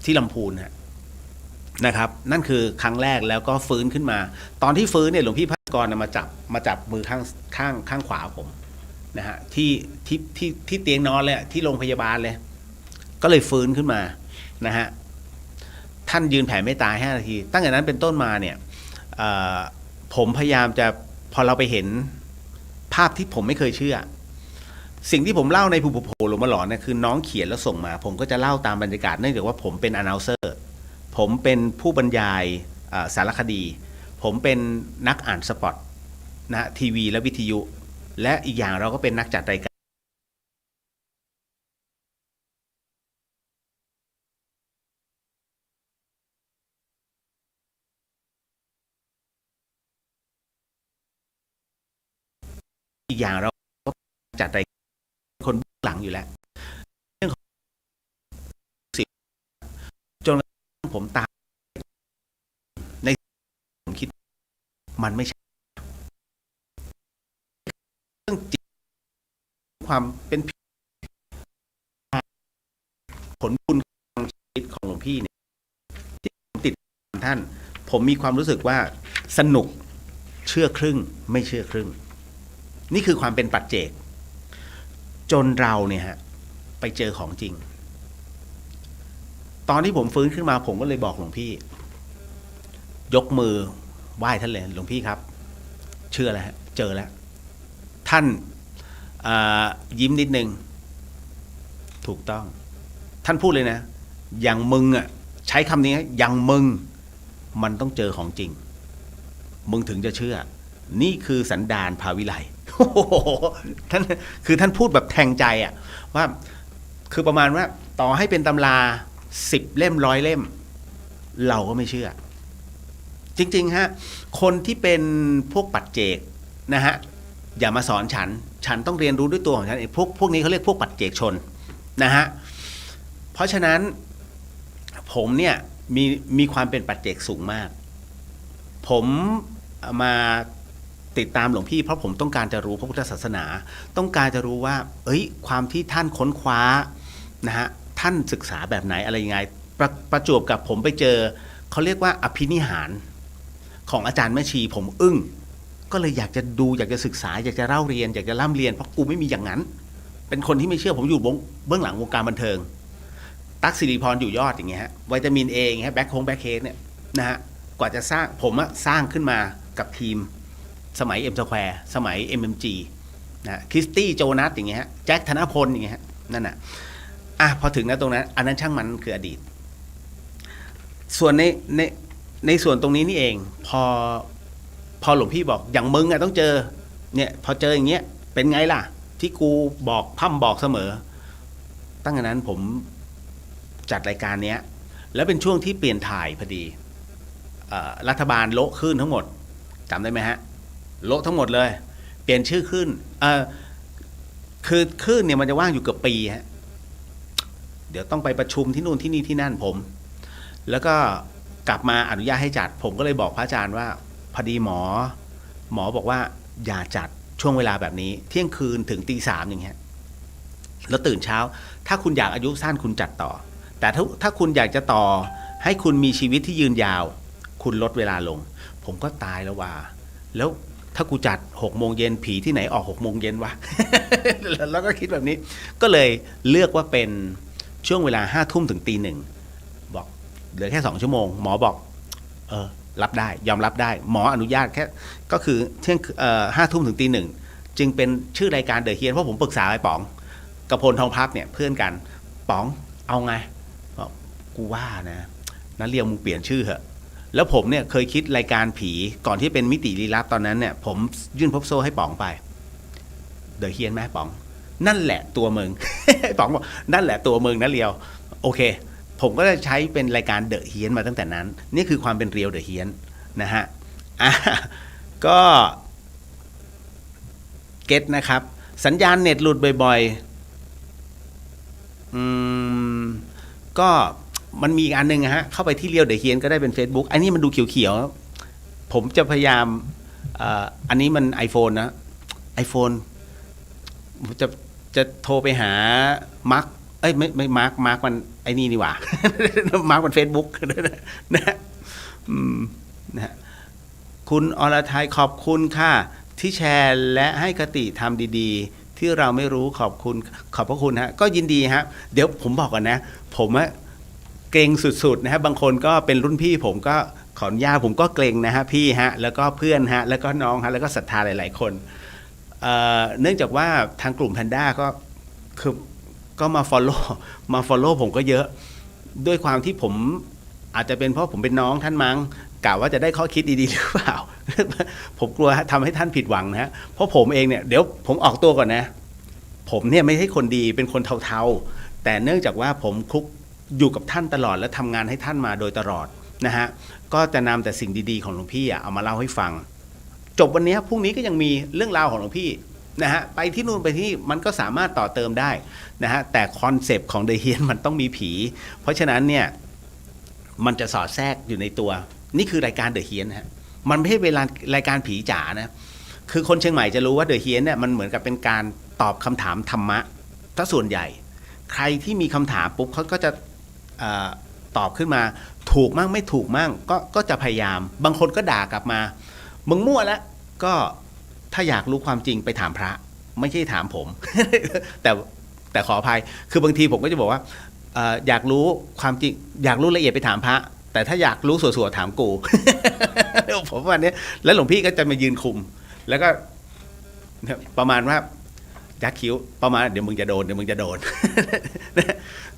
ที่ลำพูนฮะนะครับนั่นคือครั้งแรกแล้วก็ฟื้นขึ้นมาตอนที่ฟื้นเนี่ยหลวงพี่ภัสกรมาจับมือข้างขวาผมนะฮะที่เตียงนอนเลยที่โรงพยาบาลเลยก็เลยฟื้นขึ้นมานะฮะท่านยืนแผ่เมตตา5 นาทีตั้งแต่นั้นเป็นต้นมาเนี่ยผมพยายามจะพอเราไปเห็นภาพที่ผมไม่เคยเชื่อสิ่งที่ผมเล่าในผุโผล่โลมาหลอนเนี่ยคือน้องเขียนแล้วส่งมาผมก็จะเล่าตามบรรยากาศเนื่องจากว่าผมเป็นอนาลเซอร์ผมเป็นผู้บรรยายสารคดีผมเป็นนักอ่านสปอตนะทีวีและวิทยุและอีกอย่างเราก็เป็นนักจัดรายการอีกอย่างเราก็จัดรายการคนเบื้องหลังอยู่แล้วเรื่องของสิ่งจนผมตามในผมคิดมันไม่ใช่เรื่องจริงความเป็นผลบุญของชีวิตของหลวงพี่เนี่ยที่ผมติดท่านผมมีความรู้สึกว่าสนุกเชื่อครึ่งไม่เชื่อครึ่งนี่คือความเป็นปัจเจกจนเราเนี่ยฮะไปเจอของจริงตอนที่ผมฟื้นขึ้นมาผมก็เลยบอกหลวงพี่ยกมือไหว้ท่านเลยหลวงพี่ครับเชื่อแล้วเจอแล้วท่านยิ้มนิดนึงถูกต้องท่านพูดเลยนะอย่างมึงอ่ะใช้คำนี้อย่างมึงมันต้องเจอของจริงมึงถึงจะเชื่อนี่คือสันดานภาวิไลท่านคือท่านพูดแบบแทงใจอ่ะว่าคือประมาณว่าต่อให้เป็นตำรา10 เล่ม100 เล่มเราก็ไม่เชื่อจริงๆฮะคนที่เป็นพวกปัจเจกนะฮะอย่ามาสอนฉันต้องเรียนรู้ด้วยตัวของฉันเองพวกนี้เขาเรียกพวกปัจเจกชนนะฮะเพราะฉะนั้นผมเนี่ยมีความเป็นปัจเจกสูงมากผมมาติดตามหลวงพี่เพราะผมต้องการจะรู้พระพุทธศาสนาต้องการจะรู้ว่าความที่ท่านค้นคว้านะฮะท่านศึกษาแบบไหนอะไรยังไงประจวบกับผมไปเจอเขาเรียกว่าอภินิหารของอาจารย์แม่ชีผมอึ้งก็เลยอยากจะดูอยากจะศึกษาอยากจะเล่าเรียนอยากจะร่ำเรียนเพราะกูไม่มีอย่างนั้นเป็นคนที่ไม่เชื่อผมอยู่เบื้องหลังวงการบันเทิงตั๊กสิริพรอยู่ยอดอย่างเงี้ยฮะวิตามินเออย่างเงี้ยแบ็คเคสเนี่ยนะฮะกว่าจะสร้างผมสร้างขึ้นมากับทีมสมัย M Square สมัย MMG นะคริสตี้โจนัสอย่างเงี้ยแจ็คธนพลอย่างเงี้ยนั่นน่ะพอถึงนะตรงนั้นอันนั้นช่างมันคืออดีตส่วนในส่วนตรงนี้นี่เองพอหลวงพี่บอกอย่างมึงต้องเจอเนี่ยพอเจออย่างเงี้ยเป็นไงล่ะที่กูบอกพร่ำบอกเสมอตั้งแต่นั้นผมจัดรายการเนี้ยแล้วเป็นช่วงที่เปลี่ยนถ่ายพอดีรัฐบาลโละขึ้นทั้งหมดจำได้ไหมฮะโละทั้งหมดเลยเปลี่ยนชื่อขึ้นคือขึ้นเนี่ยมันจะว่างอยู่เกือบปีฮะเดี๋ยวต้องไปประชุมที่นู่นที่นี่ที่นั่นผมแล้วก็กลับมาอนุญาตให้จัดผมก็เลยบอกพระอาจารย์ว่าพอดีหมอ หมอบอกว่าอย่าจัดช่วงเวลาแบบนี้เที่ยงคืนถึงตีสามอย่างเงี้ยแล้วตื่นเช้าถ้าคุณอยากอายุสั้นคุณจัดต่อแต่ถ้าคุณอยากจะต่อให้คุณมีชีวิตที่ยืนยาวคุณลดเวลาลงผมก็ตายแล้วว่าแล้วถ้ากูจัด6 โมงเย็นผีที่ไหนออก6 โมงเย็นวะ แล้วก็คิดแบบนี้ก็เลยเลือกว่าเป็นช่วงเวลา5 ทุ่มถึงตี 1บอกเหลือแค่2 ชั่วโมงหมอบอกรับได้ยอมรับได้หมออนุญาตแค่ก็คือเที่ยง5 ทุ่มถึงตี 1จึงเป็นชื่อรายการเดอะเฮียนเพราะผมปรึกษาไอ้ป๋องกระพลทองพับเนี่ยเพื่อนกันป๋องเอาไงบอกกูว่านะเรียวมึงเปลี่ยนชื่อเหอะแล้วผมเนี่ยเคยคิดรายการผีก่อนที่เป็นมิติลี้ลับตอนนั้นเนี่ยผมยื่นพบโซ่ให้ป๋องไปเดอะเฮียนไหมป๋องนั่นแหละตัวมึง ป๋องบอกนั่นแหละตัวมึงนะเรียวโอเคผมก็จะใช้เป็นรายการเดอะเฮียนมาตั้งแต่นั้นนี่คือความเป็นเรียวเดอะเฮียนนะฮะก็เก็ตนะครับสัญญาณเน็ตหลุดบ่อยๆก็มันมีอีกอันนึงฮะเข้าไปที่เรียวเดอะเฮียนก็ได้เป็น Facebook อันนี้มันดูเขียวๆผมจะพยายามอันนี้มัน iPhone นะ iPhone จะโทรไปหามาร์คไม่มาร์คมันไอ้นี่นี่หว่า มาร์คมัน Facebook นะนะคุณอรทัยขอบคุณค่ะที่แชร์และให้คติทำดีๆที่เราไม่รู้ขอบพระคุณฮะก็ยินดีฮะเดี๋ยวผมบอกก่อนนะผมเกรงสุดๆนะฮะบางคนก็เป็นรุ่นพี่ผมก็ขออนุญาตผมก็เกรงนะฮะพี่ฮะแล้วก็เพื่อนฮะแล้วก็น้องฮะแล้วก็ศรัทธาหลายๆคนเนื่องจากว่าทางกลุ่มแพนด้าก็คือก็มา follow ผมก็เยอะด้วยความที่ผมอาจจะเป็นเพราะผมเป็นน้องท่านมั้งกะว่าจะได้ข้อคิดดีๆหรือเปล่า ผมกลัวทำให้ท่านผิดหวังนะฮะเพราะผมเองเนี่ยเดี๋ยวผมออกตัวก่อนนะผมเนี่ยไม่ใช่คนดีเป็นคนเทาๆแต่เนื่องจากว่าผมคลุกอยู่กับท่านตลอดและทำงานให้ท่านมาโดยตลอดนะฮะก็จะนำแต่สิ่งดีๆของหลวงพี่เอามาเล่าให้ฟังจบวันนี้พรุ่งนี้ก็ยังมีเรื่องราวของหลวงพี่นะฮะไปที่นู่นไปที่มันก็สามารถต่อเติมได้นะฮะแต่คอนเซปต์ของเดอะเฮียนมันต้องมีผีเพราะฉะนั้นเนี่ยมันจะสอดแทรกอยู่ในตัวนี่คือรายการเดอะเฮียนฮะมันไม่ใช่เวลารายการผีจ๋านะคือคนเชียงใหม่จะรู้ว่าเดอะเฮียนเนี่ยมันเหมือนกับเป็นการตอบคำถามธรรมะถ้าส่วนใหญ่ใครที่มีคำถามปุ๊บเขาก็จะตอบขึ้นมาถูกมั่งไม่ถูกมั่งก็จะพยายามบางคนก็ด่ากลับมามึงมั่วแล้วก็ถ้าอยากรู้ความจริงไปถามพระไม่ใช่ถามผม แต่ขออภัยคือบางทีผมก็จะบอกว่าอยากรู้ความจริงอยากรู้ละเอียดไปถามพระแต่ถ้าอยากรู้ส่วนๆถามกู ผมวันนี้แล้วหลวงพี่ก็จะมายืนคุมแล้วก็ประมาณว่ายักคิ้วประมาณเดี๋ยวมึงจะโดน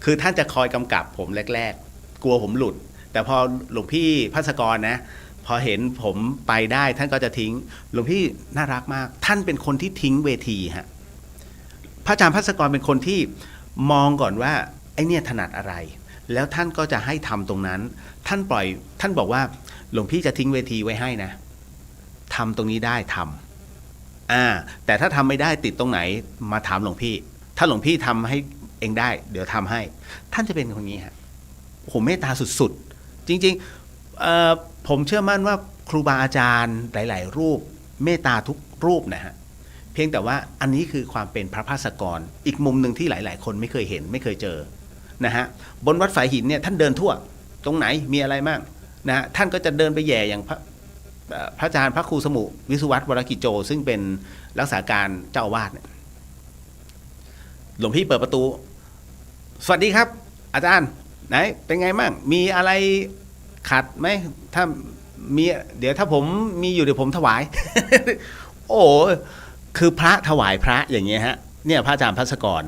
คือท่านจะคอยกำกับผมแรกๆกลัวผมหลุดแต่พอหลวงพี่ภัสกรนะพอเห็นผมไปได้ท่านก็จะทิ้งหลวงพี่น่ารักมากท่านเป็นคนที่ทิ้งเวทีฮะพระอาจารย์ภัสกรเป็นคนที่มองก่อนว่าไอ้เนี่ยถนัดอะไรแล้วท่านก็จะให้ทำตรงนั้นท่านบอกว่าหลวงพี่จะทิ้งเวทีไว้ให้นะทำตรงนี้ได้ทำแต่ถ้าทำไม่ได้ติดตรงไหนมาถามหลวงพี่ถ้าหลวงพี่ทำให้เองได้เดี๋ยวทำให้ท่านจะเป็นคนนี้ฮะผมเมตตาสุดๆจริงๆผมเชื่อมั่นว่าครูบาอาจารย์หลายๆรูปเมตตาทุกรูปนะฮะเพียงแต่ว่าอันนี้คือความเป็นพระภัสกรอีกมุมหนึ่งที่หลายๆคนไม่เคยเห็นไม่เคยเจอนะฮะบนวัดฝายหินเนี่ยท่านเดินทั่วตรงไหนมีอะไรบ้างนะฮะท่านก็จะเดินไปแย่อย่างพระอาจารย์พระครูสมุวิสุวัตรวรกิจโจซึ่งเป็นรักษาการเจ้าอาวาสเนี่ยหลวงพี่เปิดประตูสวัสดีครับอาจารย์ไหนเป็นไงบ้างมีอะไรขัดไหมถ้ามีเดี๋ยวถ้าผมมีอยู่เดี๋ยวผมถวาย โอ้คือพระถวายพระอย่างเงี้ยฮะเนี่ยพระอาจารย์ภัสกร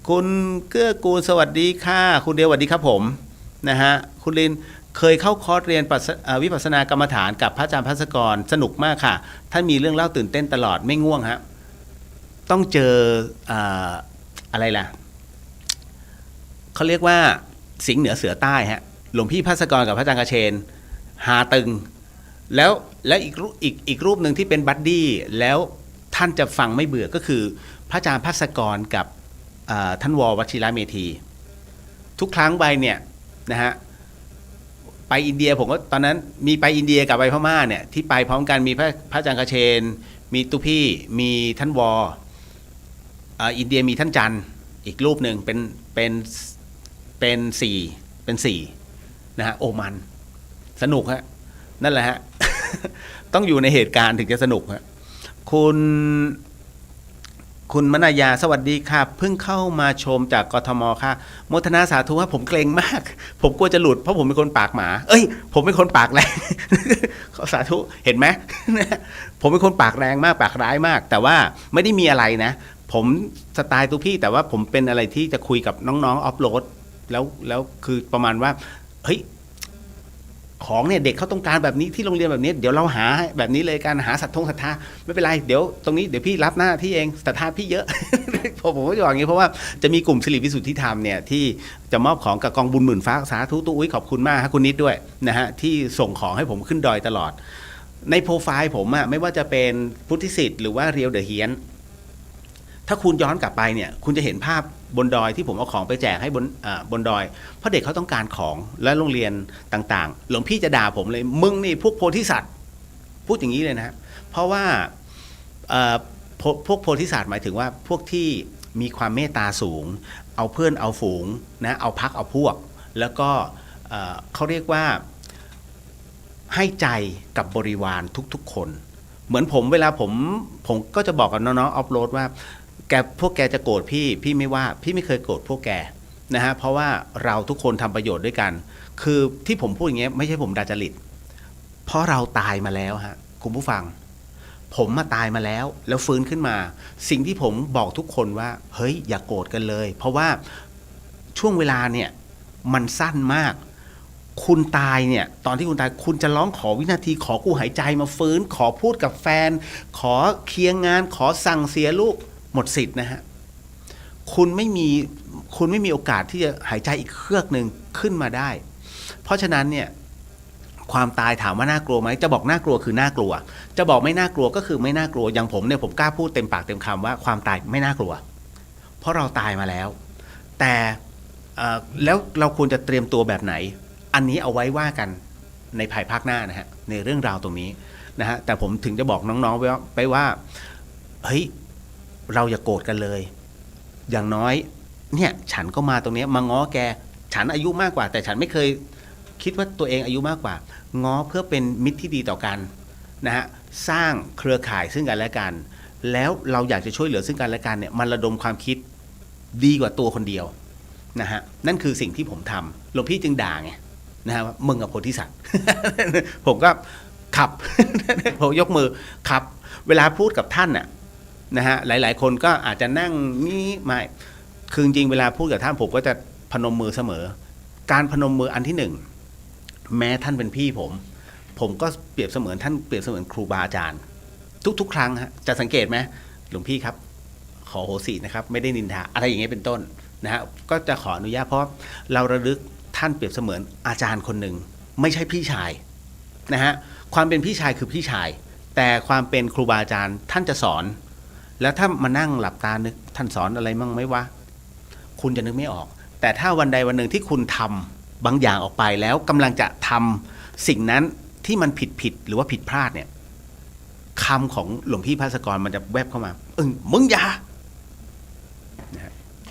คุณเกื้อกูลสวัสดีค่ะคุณเดียวสวัสดีครับผมนะฮะคุณลินเคยเข้าคอร์สเรียนวิปัสสนากรรมฐานกับพระอาจารย์ภัสกรสนุกมากค่ะท่านมีเรื่องเล่าตื่นเต้นตลอดไม่ง่วงฮะต้องเจออะไรล่ะเขาเรียกว่าสิงห์เหนือเสือใต้ฮะหลวงพี่ภัสกรกับพระอาจารย์กเชนหาตึงแล้วอีกรูปหนึ่งที่เป็นบัดดี้แล้วท่านจะฟังไม่เบื่อก็คือพระอาจารย์ภัสกรกับท่านว.วชิระเมธีทุกครั้งไปเนี่ยนะฮะ ไปอินเดียผมก็ตอนนั้นมีไปอินเดียกับไปพม่าเนี่ยที่ไปพร้อมกันมีพระอาจารย์คเชนมีตุพี่มีท่านวออินเดียมีท่านจันอีกรูปหนึ่งเป็นสี่นะฮะโอมันสนุกฮะนั่นแหละฮะ ต้องอยู่ในเหตุการณ์ถึงจะสนุกฮะคุณมนายาสวัสดีค่ะเพิ่งเข้ามาชมจากกทมค่ะโมทนาสาธุว่าผมเกรงมากผมกลัวจะหลุดเพราะผมเป็นคนปากหมาผมเป็นคนปากแรง ขอสาธุเห็นไหม ผมเป็นคนปากแรงมากปากร้ายมากแต่ว่าไม่ได้มีอะไรนะผมสไตล์ตัวพี่แต่ว่าผมเป็นอะไรที่จะคุยกับน้องๆออฟโหลดแล้วคือประมาณว่าเฮ้ยของเนี่ยเด็กเขาต้องการแบบนี้ที่โรงเรียนแบบนี้เดี๋ยวเราหาแบบนี้เลยการหาศรัทธาไม่เป็นไรเดี๋ยวตรงนี้เดี๋ยวพี่รับหน้าที่เองศรัทธาพี่เยอะ ผมก็จะบอกอย่างนี้เพราะว่าจะมีกลุ่มสิริวิสุทธิธรรมเนี่ยที่จะมอบของกับกองบุญหมื่นฟ้าสาธุตู้อุ้ยขอบคุณมากครับคุณนิดด้วยนะฮะที่ส่งของให้ผมขึ้นดอยตลอดในโปรไฟล์ผมอะไม่ว่าจะเป็นพุทธิสิทธิ์หรือว่าเรียวเดอะเฮียนถ้าคุณย้อนกลับไปเนี่ยคุณจะเห็นภาพบนดอยที่ผมเอาของไปแจกให้บนดอยเพราะเด็กเขาต้องการของและโรงเรียนต่างๆหลวงพี่จะด่าผมเลยมึงนี่พวกโพธิสัตว์พูดอย่างนี้เลยนะเพราะว่าพวกโพธิสัตว์หมายถึงว่าพวกที่มีความเมตตาสูงเอาเพื่อนเอาฝูงนะเอาพักเอาพวกแล้วก็เขาเรียกว่าให้ใจกับบริวารทุกๆคนเหมือนผมเวลาผมก็จะบอกกับน้องๆออฟโหลดว่าพวกแกจะโกรธพี่ไม่ว่าพี่ไม่เคยโกรธพวกแกนะฮะเพราะว่าเราทุกคนทำประโยชน์ด้วยกันคือที่ผมพูดอย่างเงี้ยไม่ใช่ผมดัดจริตเพราะเราตายมาแล้วฮะคุณผู้ฟังผมมาตายมาแล้วฟื้นขึ้นมาสิ่งที่ผมบอกทุกคนว่าเฮ้ยอย่าโกรธกันเลยเพราะว่าช่วงเวลาเนี่ยมันสั้นมากคุณตายเนี่ยตอนที่คุณตายคุณจะร้องขอวินาทีขอกูหายใจมาฟื้นขอพูดกับแฟนขอเคลียร์งานขอสั่งเสียลูกหมดสิทธิ์นะฮะคุณไม่มีโอกาสที่จะหายใจอีกเครือกหนึ่งขึ้นมาได้เพราะฉะนั้นเนี่ยความตายถามว่าน่ากลัวไหมจะบอกน่ากลัวคือน่ากลัวจะบอกไม่น่ากลัวก็คือไม่น่ากลัวอย่างผมเนี่ยผมกล้าพูดเต็มปากเต็มคำว่าความตายไม่น่ากลัวเพราะเราตายมาแล้วแต่แล้วเราควรจะเตรียมตัวแบบไหนอันนี้เอาไว้ว่ากันในภายภาคหน้านะฮะในเรื่องราวตรงนี้นะฮะแต่ผมถึงจะบอกน้องๆไปว่าเฮ้ยเราอย่าโกรธกันเลยอย่างน้อยเนี่ยฉันก็มาตรงนี้มาง้อแกฉันอายุมากกว่าแต่ฉันไม่เคยคิดว่าตัวเองอายุมากกว่าง้อเพื่อเป็นมิตรที่ดีต่อกันนะฮะสร้างเครือข่ายซึ่งกันและกันแล้วเราอยากจะช่วยเหลือซึ่งกันและกันเนี่ยมันระดมความคิดดีกว่าตัวคนเดียวนะฮะนั่นคือสิ่งที่ผมทำหลวงพี่จึงด่าไงนะฮะว่ามึงกับโพธิสัตว์ ผมก็ขับ ผมยกมือขับเวลาพูดกับท่านน่ะนะฮะหลายๆคนก็อาจจะนั่งนี่ไม่คือจริงเวลาพูดกับท่านผมก็จะพนมมือเสมอการพนมมืออันที่หนึ่งแม้ท่านเป็นพี่ผมก็เปรียบเสมือนท่านเปรียบเสมือนครูบาอาจารย์ทุกครั้งฮะจะสังเกตไหมหลวงพี่ครับขอโหสินะครับไม่ได้นินทาอะไรอย่างเงี้ยเป็นต้นนะฮะก็จะขออนุญาตเพราะเราระลึกท่านเปรียบเสมือนอาจารย์คนหนึ่งไม่ใช่พี่ชายนะฮะความเป็นพี่ชายคือพี่ชายแต่ความเป็นครูบาอาจารย์ท่านจะสอนแล้วถ้ามานั่งหลับตานึกท่านสอนอะไรมั่งไหมวะคุณจะนึกไม่ออกแต่ถ้าวันใดวันหนึ่งที่คุณทำบางอย่างออกไปแล้วกำลังจะทำสิ่งนั้นที่มันผิดหรือว่าผิดพลาดเนี่ยคำของหลวงพี่ภาสกรมันจะแวบเข้ามามึงอย่า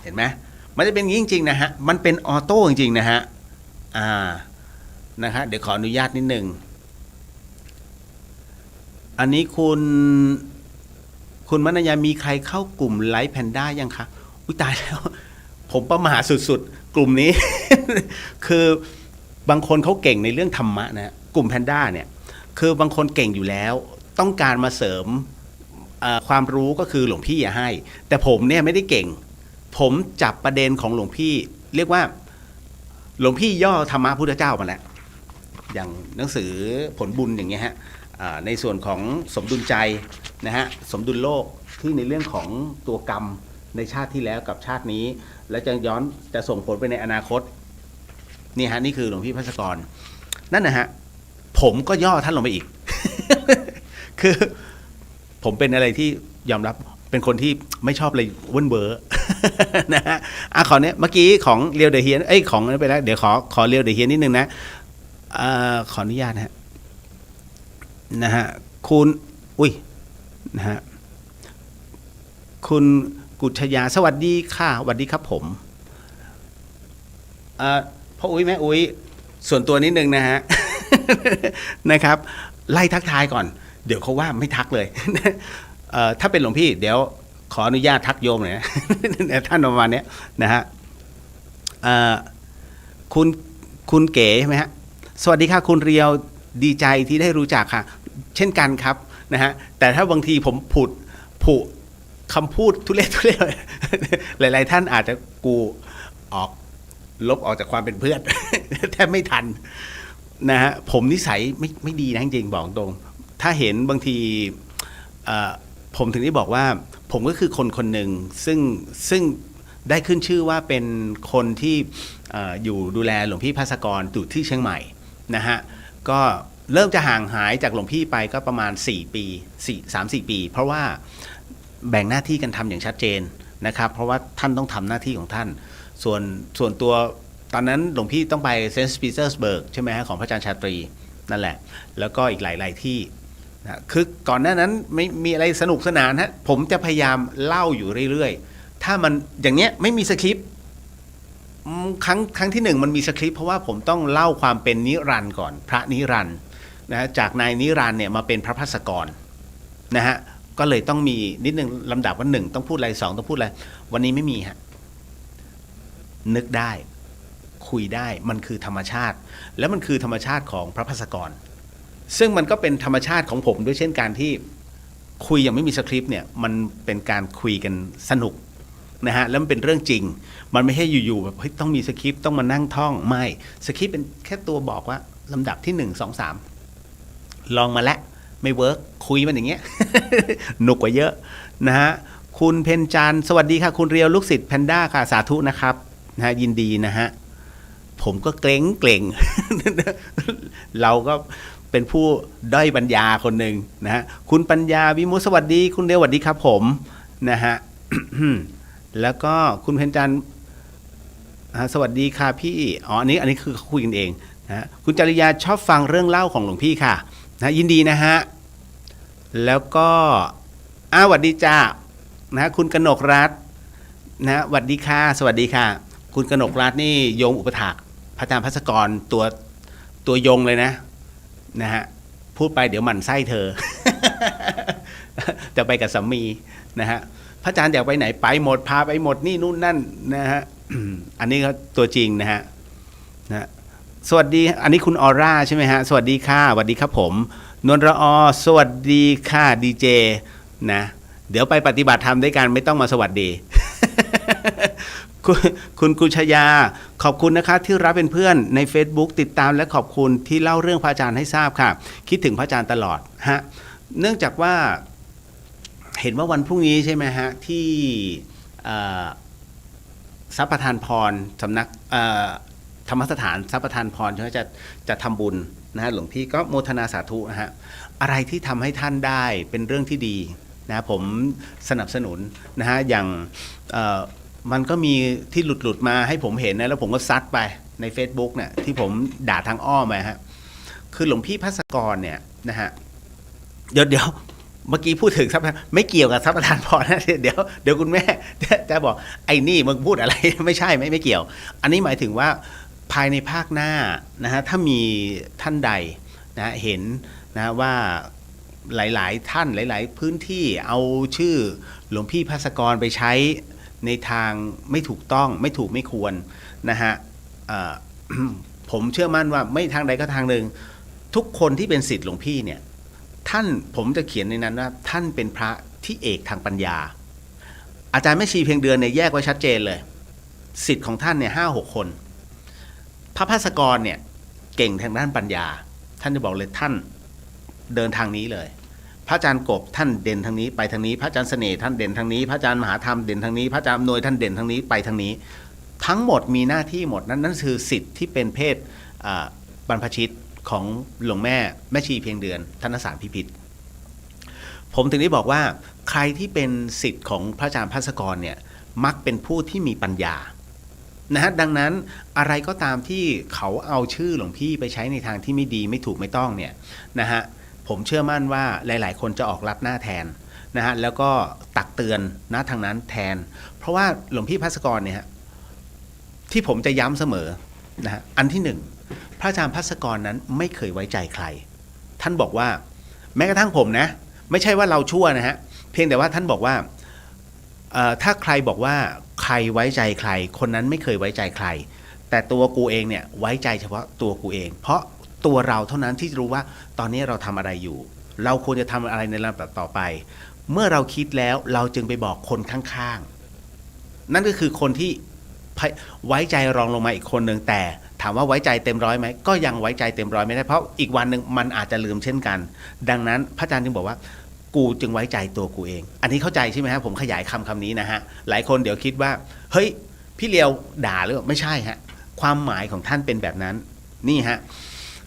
เห็นไหมมันจะเป็นอย่างนี้จริงๆนะฮะมันเป็นออโต้จริงๆนะฮะนะฮะเดี๋ยวขออนุญาตนิดนึงอันนี้คุณมณยามีใครเข้ากลุ่มไลฟ์แพนด้ายังคะอุ้ยตายแล้วผมประหม่าสุดๆกลุ่มนี้ คือบางคนเขาเก่งในเรื่องธรรมะนะกลุ่มแพนด้าเนี่ยคือบางคนเก่งอยู่แล้วต้องการมาเสริมความรู้ก็คือหลวงพี่ให้แต่ผมเนี่ยไม่ได้เก่งผมจับประเด็นของหลวงพี่เรียกว่าหลวงพี่ย่อธรรมะพุทธเจ้ามาแล้วอย่างหนังสือผลบุญอย่างเงี้ยฮะในส่วนของสมดุลใจนะฮะสมดุลโลกที่ในเรื่องของตัวกรรมในชาติที่แล้วกับชาตินี้แล้วจะส่งผลไปในอนาคตนี่ฮะนี่คือหลวงพี่ภาสกรนั่นนะฮะผมก็ย่อท่านลงไปอีก คือผมเป็นอะไรที่ยอมรับเป็นคนที่ไม่ชอบเลยเว้นเบอร์ นะฮะขอเนี้ยเมื่อกี้ของเรียวเดอะเฮียนของนั้นไปแล้วเดี๋ยวขอเรียวเดอะเฮียนนิดนึงนะ ขออนุญาตนะฮะคุณอุ้ยนะฮะคุณกุชยาสวัสดีค่ะสวัสดีครับผมพ่ออุ้ยแม่อุ้ยส่วนตัวนิดนึงนะฮะ นะครับไล่ทักทายก่อนเดี๋ยวเขาว่าไม่ทักเลย ถ้าเป็นหลวงพี่เดี๋ยวขออนุญาตทักโยมหน่อยนะ ท่านประมาณนี้นะฮะคุณเก๋ใช่ไหมฮะสวัสดีค่ะคุณเรียวดีใจที่ได้รู้จักค่ะเช่นกันครับนะฮะแต่ถ้าบางทีผมผุคำพูดทุเรศหลายๆท่านอาจจะกูลบออกจากความเป็นเพื่อน แทบไม่ทันนะฮะผมนิสัยไม่ดีนะจริงๆบอกตรงถ้าเห็นบางทีผมถึงได้บอกว่าผมก็คือคนหนึ่งซึ่งได้ขึ้นชื่อว่าเป็นคนที่อยู่ดูแลหลวงพี่ภาสกรอยู่ที่เชียงใหม่นะฮะก็เริ่มจะห่างหายจากหลวงพี่ไปก็ประมาณ4 ปี 3-4 ปีเพราะว่าแบ่งหน้าที่กันทำอย่างชัดเจนนะครับเพราะว่าท่านต้องทำหน้าที่ของท่านส่วนตัวตอนนั้นหลวงพี่ต้องไปเซนต์ปีเตอร์สเบิร์กใช่ไหมฮะของพระอาจารย์ชาตรีนั่นแหละแล้วก็อีกหลายๆที่นะคือก่อนหน้านั้นไม่มีอะไรสนุกสนานฮะผมจะพยายามเล่าอยู่เรื่อยๆถ้ามันอย่างเนี้ยไม่มีสคริปต์ครั้งที่1มันมีสคริปต์เพราะว่าผมต้องเล่าความเป็นนิรันดร์ก่อนพระนิรันดร์นะจากนายนิรันดร์เนี่ยมาเป็นพระภัสกรนะฮะก็เลยต้องมีนิดนึงลำดับว่า1ต้องพูดอะไร2ต้องพูดอะไรวันนี้ไม่มีฮะนึกได้คุยได้มันคือธรรมชาติแล้วมันคือธรรมชาติของพระภัสกรซึ่งมันก็เป็นธรรมชาติของผมด้วยเช่นการที่คุยยังไม่มีสคริปต์เนี่ยมันเป็นการคุยกันสนุกนะฮะแล้วมันเป็นเรื่องจริงมันไม่ใช่อยู่ๆแบบเฮ้ยต้องมีสคริปต์ต้องมานั่งท่องไม่สคริปต์เป็นแค่ตัวบอกว่าลำดับที่1 2 3ลองมาแล้วไม่เวิร์กคุยมันอย่างเงี้ย หนุกกว่าเยอะนะฮะคุณเพนจันสวัสดีค่ะคุณเรียวลูกศิษย์แพนด้าค่ะสาธุนะครับนะฮะยินดีนะฮะผมก็เกรง เราก็เป็นผู้ด้อยปัญญาคนหนึ่งนะฮะคุณปัญญาวิมุตติสวัสดีคุณเรียวสวัสดีครับผมนะฮะ แล้วก็คุณเพนจันสวัสดีค่ะพี่อันนี้คือเขาคุยกันเองนะคุณจริยาชอบฟังเรื่องเล่าของหลวงพี่ค่ะนะยินดีนะฮะแล้วก็สวัสดีจ้านะคุณกนกรัตน์นะสวัสดีค่ะสวัสดีค่ะคุณกนกรัตน์นี่โยมอุปถากพระอาจารย์ภัสกรตัวยงเลยนะฮะพูดไปเดี๋ยวหมั่นไส้เธอ จะไปกับสามีนะฮะพระอาจารย์อยากไปไหนไปหมดพาไปหมดนี่นู่นนั่นนะฮะ อันนี้ก็ตัวจริงนะฮะสวัสดีอันนี้คุณออร่าใช่ไหมฮะสวัสดีค่ะสวัสดีครับผมนนรอสวัสดีค่ะดีเจนะเดี๋ยวไปปฏิบัติธรรมด้วยกันไม่ต้องมาสวัสดี คุณกุชยาขอบคุณนะคะที่รับเป็นเพื่อนใน Facebook ติดตามและขอบคุณที่เล่าเรื่องพระอาจารย์ให้ทราบค่ะคิดถึงพระอาจารย์ตลอดฮะเนื่องจากว่าเห็นว่าวันพรุ่งนี้ใช่ไหมฮะที่ทรัพย์ประทานพรสำนักธรรมสถานทรัพย์ประทานพรจะทำบุญนะฮะหลวงพี่ก็โมทนาสาธุนะฮะอะไรที่ทำให้ท่านได้เป็นเรื่องที่ดีนะผมสนับสนุนนะฮะอย่างมันก็มีที่หลุดมาให้ผมเห็นนะแล้วผมก็ซัดไปใน Facebook เนี่ยที่ผมด่าทางอ้อมมาฮะคือหลวงพี่ภัสกรเนี่ยนะฮะเดี๋ยวเมื่อกี้พูดถึงทรัพย์ไม่เกี่ยวกับทรัพย์ประทานพรนะเดี๋ยวคุณแม่จะบอกไอ้นี่มึงพูดอะไรไม่ใช่ไม่เกี่ยวอันนี้หมายถึงว่าภายในภาคหน้านะฮะถ้ามีท่านใดนะเห็นนะว่าหลายๆท่านหลายๆพื้นที่เอาชื่อหลวงพี่ภัสกรไปใช้ในทางไม่ถูกต้องไม่ถูกไม่ควรนะฮะ ผมเชื่อมั่นว่าไม่ทางใดก็ทางหนึ่งทุกคนที่เป็นศิษย์หลวงพี่เนี่ยท่านผมจะเขียนในนั้นว่าท่านเป็นพระที่เอกทางปัญญาอาจารย์แม่ชีเพียงเดือนเนี่ยแยกไว้ชัดเจนเลยศิษย์ของท่านเนี่ย5-6 คนพระภัสกรเนี่ยเก่งทางด้านปัญญาท่านจะบอกเลยท่านเดินทางนี้เลยพระอาจารย์กบท่านเด่นทางนี้ไปทางนี้พระอาจารย์เสน่ห์ท่านเด่นทางนี้พระอาจารย์มหาธรรมเด่นทางนี้พระอาจารย์อำนวยท่านเด่นทางนี้ไปทางนี้ทั้งหมดมีหน้าที่หมดนั่นคือศิษย์ที่เป็นเพศบรรพชิตของหลวงแม่ชีเพียงเดือนธนสารพิพิธผมถึงได้บอกว่าใครที่เป็นศิษย์ของพระอาจารย์ภัสกรเนี่ยมักเป็นผู้ที่มีปัญญา นะฮะดังนั้นอะไรก็ตามที่เขาเอาชื่อหลวงพี่ไปใช้ในทางที่ไม่ดีไม่ถูกไม่ต้องเนี่ยนะฮะผมเชื่อมั่นว่าหลายๆคนจะออกรับหน้าแทนนะฮะแล้วก็ตักเตือนนะทางนั้นแทนเพราะว่าหลวงพี่ภัสกรเนี่ยฮะที่ผมจะย้ำเสมอนะฮะอันที่หนึ่งพระอาจารย์ภัสกรนั้นไม่เคยไว้ใจใครท่านบอกว่าแม้กระทั่งผมนะไม่ใช่ว่าเราชั่วนะฮะเพียงแต่ว่าท่านบอกว่าถ้าใครบอกว่าใครไว้ใจใครคนนั้นไม่เคยไว้ใจใครแต่ตัวกูเองเนี่ยไว้ใจเฉพาะตัวกูเองเพราะตัวเราเท่านั้นที่รู้ว่าตอนนี้เราทำอะไรอยู่เราควรจะทำอะไรในลำดับต่อไปเมื่อเราคิดแล้วเราจึงไปบอกคนข้างๆนั่นก็คือคนที่ไว้ใจรองลงมาอีกคนหนึ่งแต่ถามว่าไว้ใจเต็มร้อยไหมก็ยังไว้ใจเต็มร้อยไม่ได้เพราะอีกวันหนึ่งมันอาจจะลืมเช่นกันดังนั้นพระอาจารย์จึงบอกว่ากูจึงไว้ใจตัวกูเองอันนี้เข้าใจใช่ไหมฮะผมขยายคำนี้นะฮะหลายคนเดี๋ยวคิดว่าเฮ้ยพี่เลียวด่าหรือไม่ใช่ฮะความหมายของท่านเป็นแบบนั้นนี่ฮะ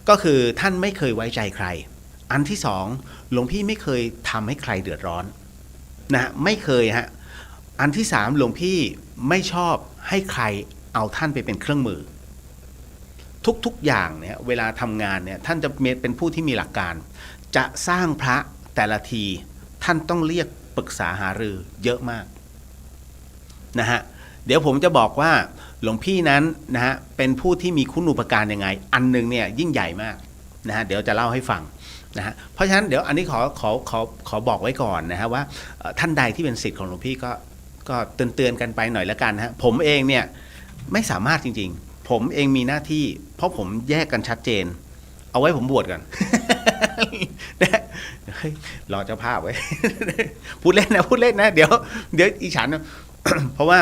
ก็คือท่านไม่เคยไว้ใจใครอันที่สองหลวงพี่ไม่เคยทำให้ใครเดือดร้อนนะไม่เคยฮะอันที่สามหลวงพี่ไม่ชอบให้ใครเอาท่านไปเป็นเครื่องมือทุกอย่างเนี่ยเวลาทำงานเนี่ยท่านจะเป็นผู้ที่มีหลักการจะสร้างพระแต่ละทีท่านต้องเรียกปรึกษาหารือเยอะมากนะฮะเดี๋ยวผมจะบอกว่าหลวงพี่นั้นนะฮะเป็นผู้ที่มีคุณูปการยังไงอันนึงเนี่ยยิ่งใหญ่มากนะฮะเดี๋ยวจะเล่าให้ฟังนะฮะเพราะฉะนั้นเดี๋ยวอันนี้ขอบอกไว้ก่อนนะฮะว่าท่านใดที่เป็นศิษย์ของหลวงพี่ก็เตือนกันไปหน่อยละกันฮะผมเองเนี่ยไม่สามารถจริงๆผมเองมีหน้าที่เพราะผมแยกกันชัดเจนเอาไว้ผมบวชก่อน รอเจ้าภาพไว้ พูดเล่นนะเดี๋ยวอีฉัน เพราะว่า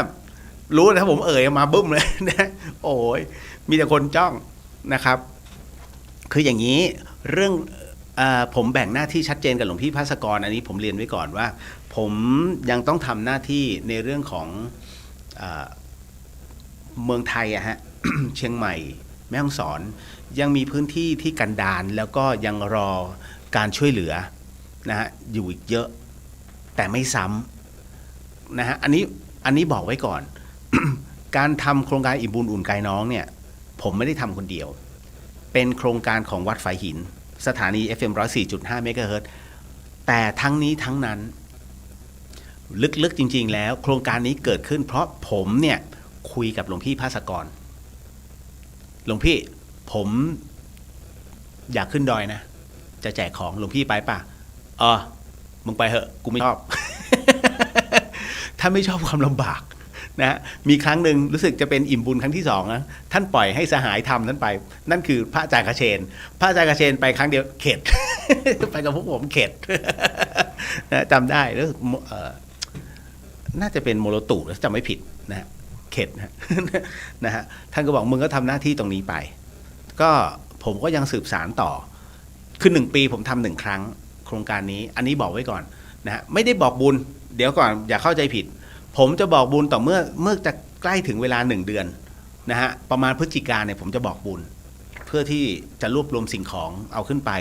รู้นะผมมาบึ้มเลยนะโอ้ยมีแต่คนจ้องนะครับคืออย่างนี้เรื่องผมแบ่งหน้าที่ชัดเจนกับหลวงพี่ภัสกรอันนี้ผมเรียนไว้ก่อนว่าผมยังต้องทำหน้าที่ในเรื่องของเมืองไทยอะฮะ เชียงใหม่แม่ฮ่องสอนยังมีพื้นที่ที่กันดารแล้วก็ยังรอการช่วยเหลือนะฮะอยู่อีกเยอะแต่ไม่ซ้ำนะฮะอันนี้บอกไว้ก่อน การทำโครงการอิ่มบุญอุ่นกายน้องเนี่ยผมไม่ได้ทำคนเดียวเป็นโครงการของวัดฝายหินสถานี FM 104.5 เมกะเฮิรตซ์แต่ทั้งนี้ทั้งนั้นลึกๆจริงๆแล้วโครงการนี้เกิดขึ้นเพราะผมเนี่ยคุยกับหลวงพี่ภัสกรหลวงพี่ผมอยากขึ้นดอยนะจะแจกของหลวงพี่ไปป่ะมึงไปเหอะกูไม่ชอบ ถ้าไม่ชอบความลำบากนะมีครั้งหนึ่งรู้สึกจะเป็นอิ่มบุญครั้งที่สองนะท่านปล่อยให้สหายทำท่านไปนั่นคือพระอาจารย์คเชนพระอาจารย์คเชนไปครั้งเดียวเข็ด ไปกับพวกผมเข็ด นะจำได้แล้วน่าจะเป็นโมโรตุถ้าจำไม่ผิดนะเข็ดนะฮะท่านก็บอกมึงก็ทำหน้าที่ตรงนี้ไปก็ผมก็ยังสืบสารต่อคือ1 ปีผมทำ1 ครั้งโครงการนี้อันนี้บอกไว้ก่อนนะฮะไม่ได้บอกบุญเดี๋ยวก่อนอย่าเข้าใจผิดผมจะบอกบุญต่อเมื่อจะใกล้ถึงเวลา1 เดือนนะฮะประมาณพฤศจิกาเนี่ยผมจะบอกบุญเพื่อที่จะรวบรวมสิ่งของเอาขึ้นไป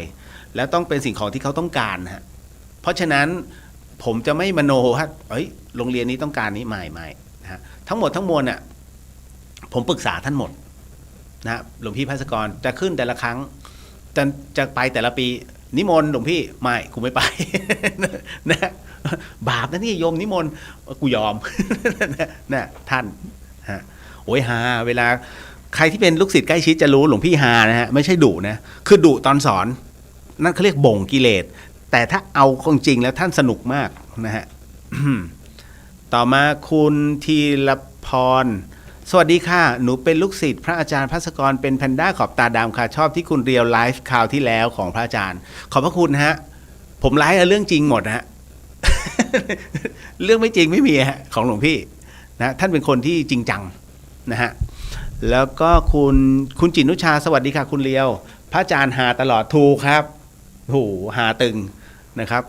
แล้วต้องเป็นสิ่งของที่เขาต้องการฮะเพราะฉะนั้นผมจะไม่มโนว่าโรงเรียนนี้ต้องการนี้ไม่นะฮะทั้งหมดทั้งมวลน่ะผมปรึกษาท่านหมดนะหลวงพี่ภัสกรจะขึ้นแต่ละครั้งจะไปแต่ละปีนิมนต์หลวงพี่ไม่กูไม่ไป นะบาปนะนี่โยมนิมนต์กูยอม นะท่านฮะโอ้ยฮาเวลาใครที่เป็นลูกศิษย์ใกล้ชิดจะรู้หลวงพี่ฮานะฮะไม่ใช่ดุนะคือดุตอนสอนนั่นเขาเรียกบ่งกิเลสแต่ถ้าเอาจริงแล้วท่านสนุกมากนะฮะ ต่อมาคุณธีรพรสวัสดีค่ะหนูเป็นลูกศิษย์พระอาจารย์ภัสกรเป็นแพนด้าขอบตาดำค่ะชอบที่คุณเรียวไลฟ์คราวที่แล้วของพระอาจารย์ขอบพระคุณฮะผมไลฟ์เรื่องจริงหมดฮะ เรื่องไม่จริงไม่มีฮะของหลวงพี่นะท่านเป็นคนที่จริงจังนะฮะแล้วก็คุณจินุชาสวัสดีค่ะคุณเรียวพระอาจารย์หาตลอดถูกครับโหหาตึงนะครับ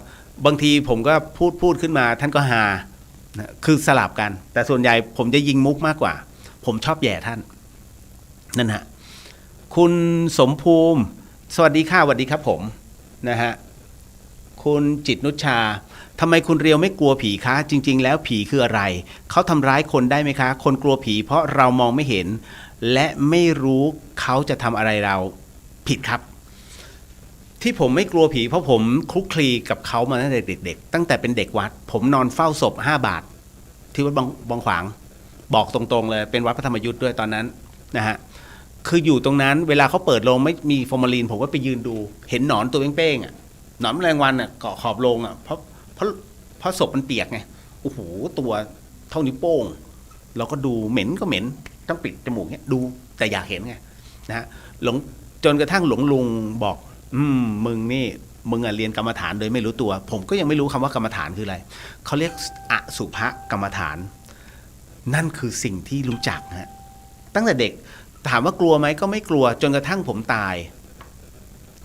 บางทีผมก็พูดขึ้นมาท่านก็หานะคือสลับกันแต่ส่วนใหญ่ผมจะยิงมุกมากกว่าผมชอบแย่ท่านนั่นฮะคุณสมภูมิสวัสดีค่ะสวัสดีครับผมนะฮะคุณจิตนุชชา ทำไมคุณเรียวไม่กลัวผีคะจริงๆแล้วผีคืออะไรเขาทำร้ายคนได้ไหมคะคนกลัวผีเพราะเรามองไม่เห็นและไม่รู้เขาจะทำอะไรเราผิดครับที่ผมไม่กลัวผีเพราะผมคลุกคลีกับเขามาตั้งแต่เด็กๆตั้งแต่เป็นเด็กวัดผมนอนเฝ้าศพ5 บาทที่วัดบางขวางบอกตรงๆเลยเป็นวัดพระธรรมยุทธ์ด้วยตอนนั้นนะฮะคืออยู่ตรงนั้นเวลาเขาเปิดโรงไม่มีฟอร์มาลีนผมก็ไปยืนดูเห็นหนอนตัวเป้งๆอ่ะหนอนแมลงวันอ่ะเกาะขอบโรงอ่ะเพราะศพมันเปียกไงโอ้โหตัวเท่านิ้วโป้งเราก็ดูเหม็นก็เหม็นต้องปิดจมูกเนี้ยดูแต่อยากเห็นไงนะฮะหลงจนกระทั่งหลวงลุงบอกมึงนี่มึงเรียนกรรมฐานโดยไม่รู้ตัวผมก็ยังไม่รู้คำว่ากรรมฐานคืออะไรเขาเรียกอสุภกรรมฐานนั่นคือสิ่งที่รู้จักฮะตั้งแต่เด็กถามว่ากลัวไหมก็ไม่กลัวจนกระทั่งผมตาย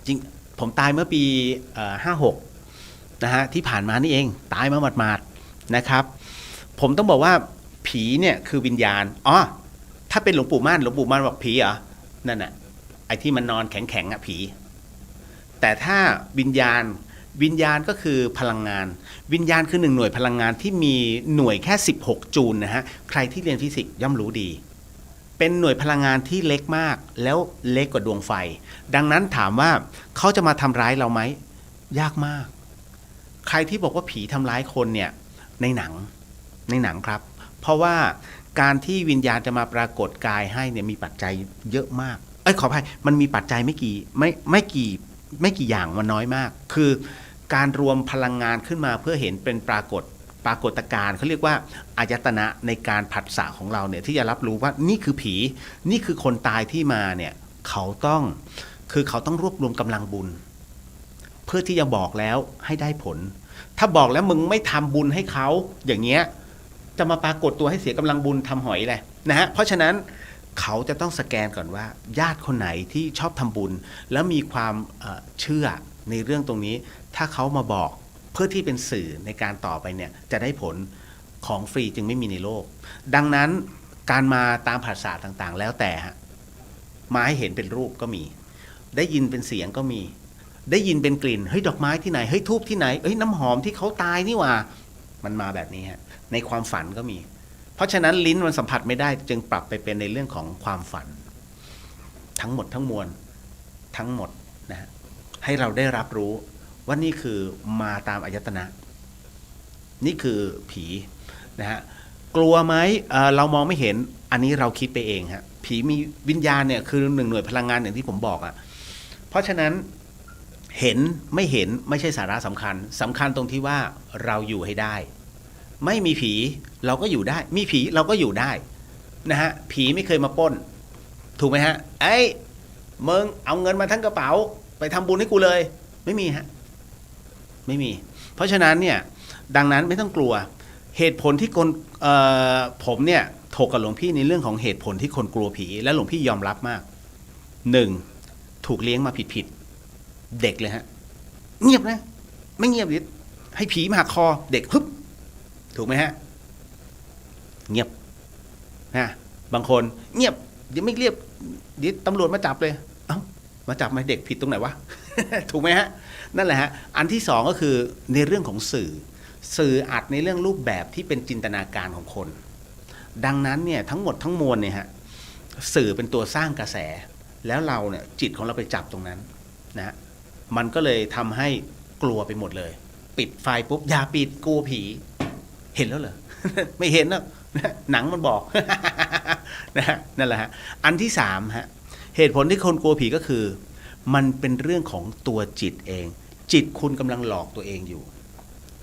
จริงผมตายเมื่อปี56นะฮะที่ผ่านมานี่เองตายมาหมาดๆนะครับผมต้องบอกว่าผีเนี่ยคือวิญญาณถ้าเป็นหลวงปู่ม่านบอกผีเหรอนั่นน่ะไอ้ที่มันนอนแข็งๆอ่ะผีแต่ถ้าวิญญาณก็คือพลังงานวิญญาณคือ1 หน่วยพลังงานที่มีหน่วยแค่16 จูลนะฮะใครที่เรียนฟิสิกส์ย่อมรู้ดีเป็นหน่วยพลังงานที่เล็กมากแล้วเล็กกว่าดวงไฟดังนั้นถามว่าเขาจะมาทำร้ายเราไหมยากมากใครที่บอกว่าผีทำร้ายคนเนี่ยในหนังครับเพราะว่าการที่วิญญาณจะมาปรากฏกายให้เนี่ยมีปัจจัยเยอะมากขออภัยมันมีปัจจัยไม่กี่อย่างมันน้อยมากคือการรวมพลังงานขึ้นมาเพื่อเห็นเป็นปรากฏการณ์เขาเรียกว่าอายตนะในการผัสสะของเราเนี่ยที่จะรับรู้ว่านี่คือผีนี่คือคนตายที่มาเนี่ยเขาต้องรวบรวมกำลังบุญเพื่อที่จะบอกแล้วให้ได้ผลถ้าบอกแล้วมึงไม่ทำบุญให้เขาอย่างเงี้ยจะมาปรากฏตัวให้เสียกำลังบุญทำหอยเลยนะฮะเพราะฉะนั้นเขาจะต้องสแกนก่อนว่าญาติคนไหนที่ชอบทำบุญแล้วมีความเชื่อในเรื่องตรงนี้ถ้าเขามาบอกเพื่อที่เป็นสื่อในการต่อไปเนี่ยจะได้ผลของฟรีจึงไม่มีในโลกดังนั้นการมาตามภาษาต่างๆแล้วแต่ฮะมาให้เห็นเป็นรูปก็มีได้ยินเป็นเสียงก็มีได้ยินเป็นกลิ่นเฮ้ยดอกไม้ที่ไหนเฮ้ยธูปที่ไหนเฮ้ยน้ำหอมที่เขาตายนี่หว่ามันมาแบบนี้ฮะในความฝันก็มีเพราะฉะนั้นลิ้นมันสัมผัสไม่ได้จึงปรับไปเป็นในเรื่องของความฝันทั้งหมดทั้งมวลทั้งหมดนะให้เราได้รับรู้ว่านี่คือมาตามอายตนะนี่คือผีนะฮะกลัวไหมเรามองไม่เห็นอันนี้เราคิดไปเองฮะผีมีวิญญาณเนี่ยคือ1 หน่วยพลังงานอย่างที่ผมบอกอ่ะเพราะฉะนั้นเห็นไม่เห็นไม่ใช่สาระสำคัญตรงที่ว่าเราอยู่ให้ได้ไม่มีผีเราก็อยู่ได้มีผีเราก็อยู่ได้นะฮะผีไม่เคยมาปล้นถูกไหมฮะมึงเอาเงินมาทั้งกระเป๋าไปทำบุญให้กูเลยไม่มีฮะไม่มีเพราะฉะนั้นเนี่ยดังนั้นไม่ต้องกลัวเหตุผลที่คนผมเนี่ยถกกับหลวงพี่ในเรื่องของเหตุผลที่คนกลัวผีและหลวงพี่ยอมรับมาก1ถูกเลี้ยงมาผิดเด็กเลยฮะเงียบนะไม่เงียบดิให้ผีมาหักคอเด็กฮึบถูกไหมฮะเงียบนะบางคนเงียบเดี๋ยวไม่เรียบเดี๋ยวตำรวจมาจับเลยมาจับมาเด็กผิดตรงไหนวะ ถูกไหมฮะนั่นแหละฮะอันที่2ก็คือในเรื่องของสื่ออัดในเรื่องรูปแบบที่เป็นจินตนาการของคนดังนั้นเนี่ยทั้งหมดทั้งมวลเนี่ยฮะสื่อเป็นตัวสร้างกระแสแล้วเราเนี่ยจิตของเราไปจับตรงนั้นนะมันก็เลยทำให้กลัวไปหมดเลยปิดไฟปุ๊บอย่าปิดกลัวผีเห็นแล้วเหรอ ไม่เห็นนะหนังมันบอก นั่นแหละฮะอันที่3ฮะเหตุผลที่คนกลัวผีก็คือมันเป็นเรื่องของตัวจิตเองจิตคุณกำลังหลอกตัวเองอยู่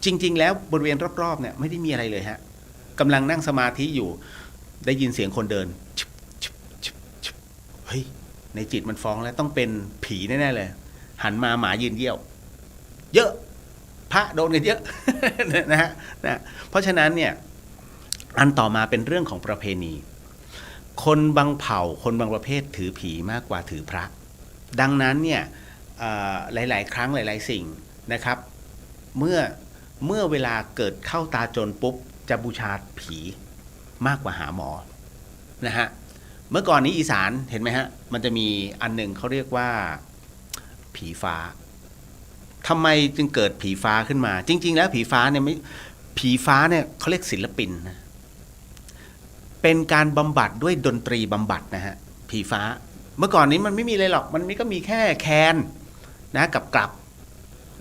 จริงๆแล้วบริเวณรอบๆเนี่ยไม่ได้มีอะไรเลยฮะกำลังนั่งสมาธิอยู่ได้ยินเสียงคนเดินเฮ้ยในจิตมันฟ้องแล้วต้องเป็นผีแน่ๆเลยหันมาหมายืนเยี่ยวเยอะพระโดนกันเยอะ นะฮะเพราะฉะนั้นเนี่ยอันต่อมาเป็นเรื่องของประเพณีคนบางเผ่าคนบางประเภทถือผีมากกว่าถือพระดังนั้นเนี่ยหลายๆครั้งหลายๆสิ่งนะครับเมื่อเวลาเกิดเข้าตาจนปุ๊บจะบูชาผีมากกว่าหาหมอนะฮะเมื่อก่อนนี้อีสานเห็นไหมฮะมันจะมีอันหนึ่งเขาเรียกว่าผีฟ้า ทำไมจึงเกิดผีฟ้าขึ้นมา จริงๆแล้วผีฟ้าเนี่ยไม่ผีฟ้าเนี่ยเขาเรียกศิลปินนะเป็นการบำบัดด้วยดนตรีบำบัดนะฮะผีฟ้าเมื่อก่อนนี้มันไม่มีเลยหรอกมันก็มีแค่แคนนะกับกลับ